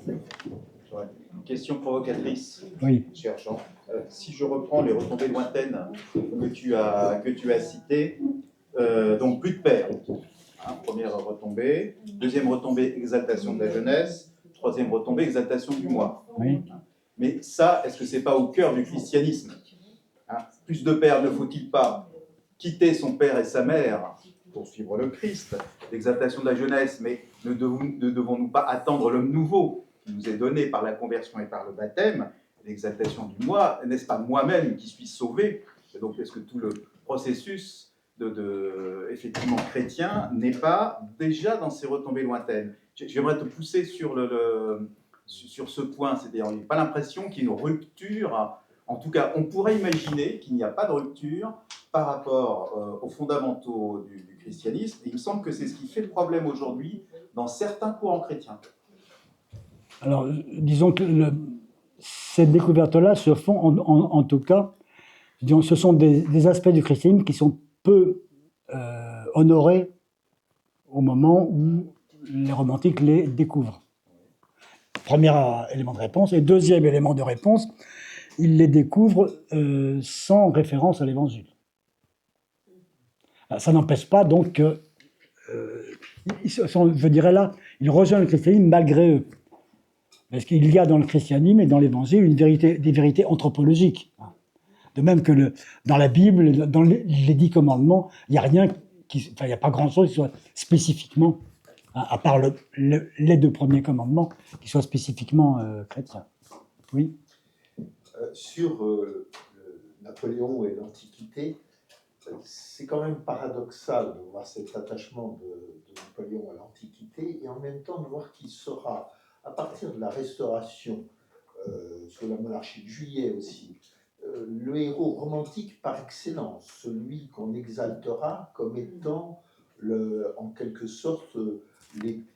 Une question provocatrice, oui. Cher Jean. Si je reprends les retombées lointaines que tu as citées, donc plus de père. Première retombée. Deuxième retombée, exaltation de la jeunesse. Troisième retombée, exaltation du moi. Oui. Mais ça, est-ce que c'est pas au cœur du christianisme ? Plus de père, ne faut-il pas quitter son père et sa mère pour suivre le Christ ? L'exaltation de la jeunesse, mais ne devons-nous pas attendre l'homme nouveau qui nous est donné par la conversion et par le baptême ? L'exaltation du moi, n'est-ce pas moi-même qui suis sauvé ? Et donc, est-ce que tout le processus effectivement chrétien n'est pas déjà dans ces retombées lointaines ? J'aimerais te pousser sur sur ce point, c'est-à-dire il n'y a pas l'impression qu'il y ait une rupture. En tout cas, on pourrait imaginer qu'il n'y a pas de rupture par rapport aux fondamentaux du christianisme. Et il me semble que c'est ce qui fait le problème aujourd'hui dans certains courants chrétiens. Alors, disons que ces découvertes-là se font, en tout cas, disons, ce sont des aspects du christianisme qui sont peu honorés au moment où les romantiques les découvrent. Premier élément de réponse. Et deuxième élément de réponse, ils les découvrent sans référence à l'Évangile. Ça n'empêche pas donc que, je dirais là, ils rejoignent le christianisme malgré eux. Parce qu'il y a dans le christianisme et dans l'Évangile des vérités anthropologiques. De même que dans la Bible, dans les 10 commandements, il n'y a rien, il n'y a pas grand-chose qui soit spécifiquement, à part les 2 premiers commandements, qui soient spécifiquement chrétiens. Oui. Sur Napoléon et l'Antiquité, c'est quand même paradoxal de voir cet attachement de Napoléon à l'Antiquité et en même temps de voir qu'il sera, à partir de la Restauration, sous la monarchie de Juillet aussi, le héros romantique par excellence, celui qu'on exaltera comme étant, en quelque sorte,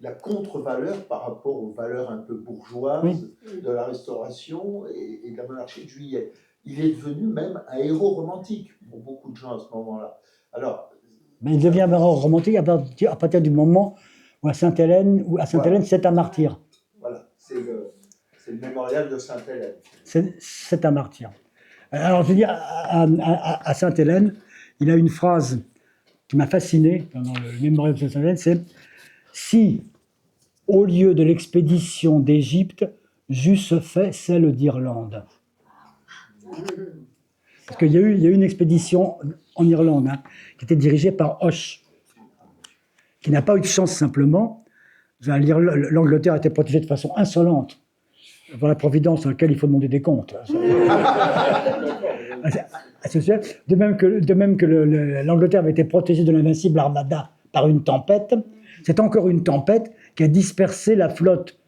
la contre-valeur par rapport aux valeurs un peu bourgeoises de la Restauration et de la monarchie de Juillet. Il est devenu même un héros romantique pour beaucoup de gens à ce moment-là. Alors, mais il devient un héros romantique à partir du moment où à Sainte-Hélène, voilà. C'est un martyr. Voilà, c'est le mémorial de Sainte-Hélène. C'est un martyr. Alors, je veux dire, à Sainte-Hélène, il a une phrase qui m'a fasciné dans le mémorial de Sainte-Hélène, c'est « Si, au lieu de l'expédition d'Égypte, j'eusse fait celle d'Irlande ». Parce qu'il y a eu une expédition en Irlande, qui était dirigée par Hoche, qui n'a pas eu de chance simplement. L'Angleterre était protégée de façon insolente par la Providence à laquelle il faut demander des comptes. De même que l'Angleterre avait été protégée de l'invincible Armada par une tempête, c'est encore une tempête qui a dispersé la flotte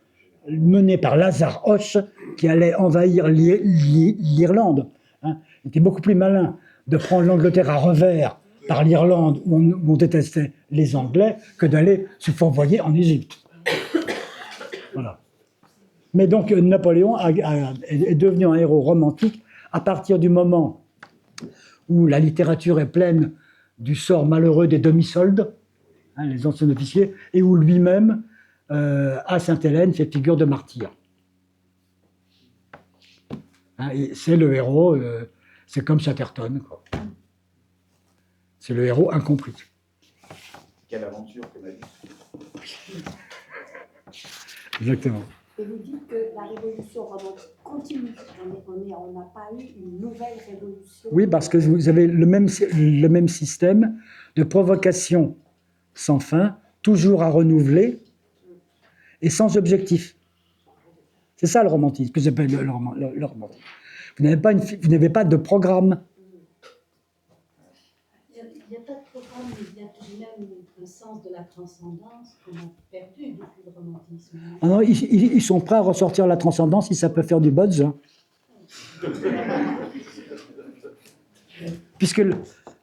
menée par Lazare Hoche qui allait envahir l'Irlande. Il était beaucoup plus malin de prendre l'Angleterre à revers par l'Irlande où on détestait les Anglais que d'aller se fourvoyer en Égypte. Voilà. Mais donc Napoléon est devenu un héros romantique à partir du moment où la littérature est pleine du sort malheureux des demi-soldes, les anciens officiers, et où lui-même, à Sainte-Hélène, fait figure de martyr. Et c'est le héros, c'est comme Chatterton, quoi. C'est le héros incompris. Quelle aventure que ma vie. Exactement. Et vous dites que la révolution romantique continue. On n'a pas eu une nouvelle révolution. Oui, parce que vous avez le même système de provocation sans fin, toujours à renouveler et sans objectif. C'est ça le romantisme, que j'appelle le romantisme. Vous n'avez pas de programme. Il n'y a pas de programme, mais il y a tout de même un sens de la transcendance qu'on a perdu depuis le romantisme. Ah non, ils sont prêts à ressortir la transcendance si ça peut faire du buzz. Puisque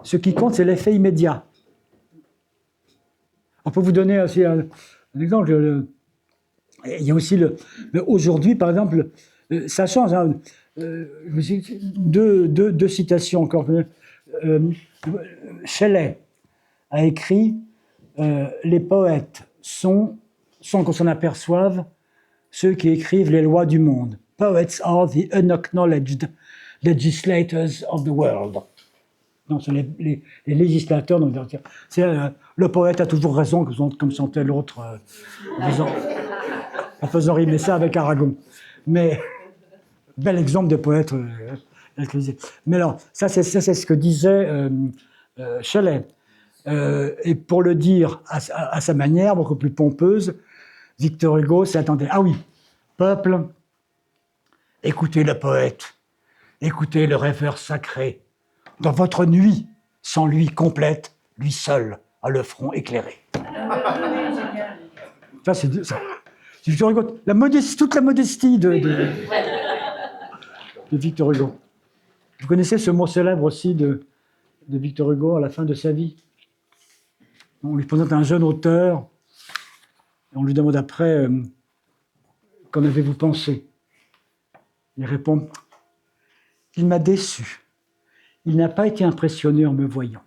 ce qui compte, c'est l'effet immédiat. On peut vous donner aussi un exemple. Il y a aussi aujourd'hui, par exemple, ça change. Deux citations encore. Shelley a écrit les poètes sont, sans qu'on s'en aperçoive, ceux qui écrivent les lois du monde. Poets are the unacknowledged legislators of the world. Non, c'est les législateurs. Donc, le poète a toujours raison, comme chantait l'autre, en faisant rimer ça avec Aragon. Mais, bel exemple de poète. Mais alors, ça c'est ce que disait Shelley. Et pour le dire à sa manière, beaucoup plus pompeuse, Victor Hugo s'attendait. Ah oui, peuple, écoutez le poète, écoutez le rêveur sacré. Dans votre nuit, sans lui complète, lui seul a le front éclairé. Ça, Victor Hugo, toute la modestie de Victor Hugo. Vous connaissez ce mot célèbre aussi de Victor Hugo à la fin de sa vie. On lui présente un jeune auteur, et on lui demande après qu'en avez-vous pensé. Il répond qu'il m'a déçu. Il n'a pas été impressionné en me voyant.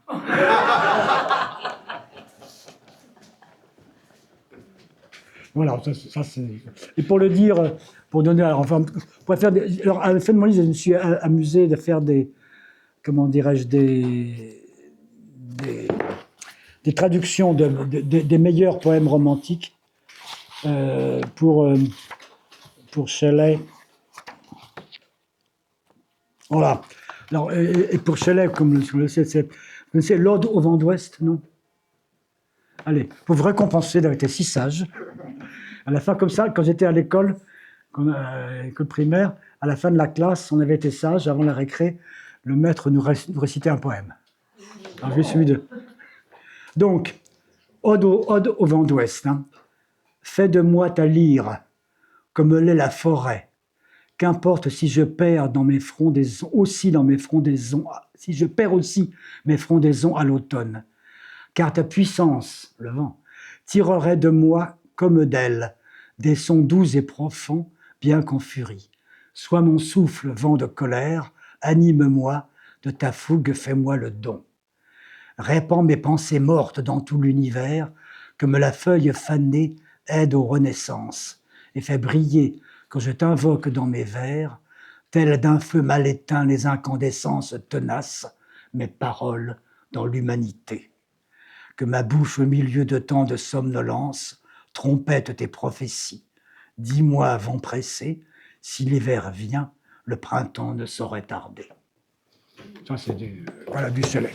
Voilà, ça c'est. Et pour le dire, pour donner. Alors, enfin, pour faire alors, à la fin de mon livre, je me suis amusé de faire des. Comment dirais-je, des traductions des meilleurs poèmes romantiques pour Shelley. Voilà. Alors, et pour Shelley, comme le c'est l'Ode au vent d'Ouest, non? Allez, pour vous récompenser d'avoir été si sage. À la fin, comme ça, quand j'étais à l'école primaire, à la fin de la classe, on avait été sage, avant la récré, le maître nous récitait un poème. Alors, je suis de. Donc, Ode au vent d'Ouest. Hein. Fais de moi ta lyre, comme l'est la forêt. Qu'importe si je perds dans mes frondaisons, si je perds aussi mes frondaisons à l'automne. Car ta puissance, le vent, tirerait de moi, comme d'elle, des sons doux et profonds, bien qu'en furie. Sois mon souffle, vent de colère, anime-moi, de ta fougue fais-moi le don. Répands mes pensées mortes dans tout l'univers, comme la feuille fanée aide aux renaissances, et fais briller, quand je t'invoque dans mes vers, tel d'un feu mal éteint les incandescences tenaces, mes paroles dans l'humanité. Que ma bouche au milieu de tant de somnolence trompette tes prophéties. Dis-moi, vent pressé, si l'hiver vient, le printemps ne saurait tarder. Ça, c'est du Shelley.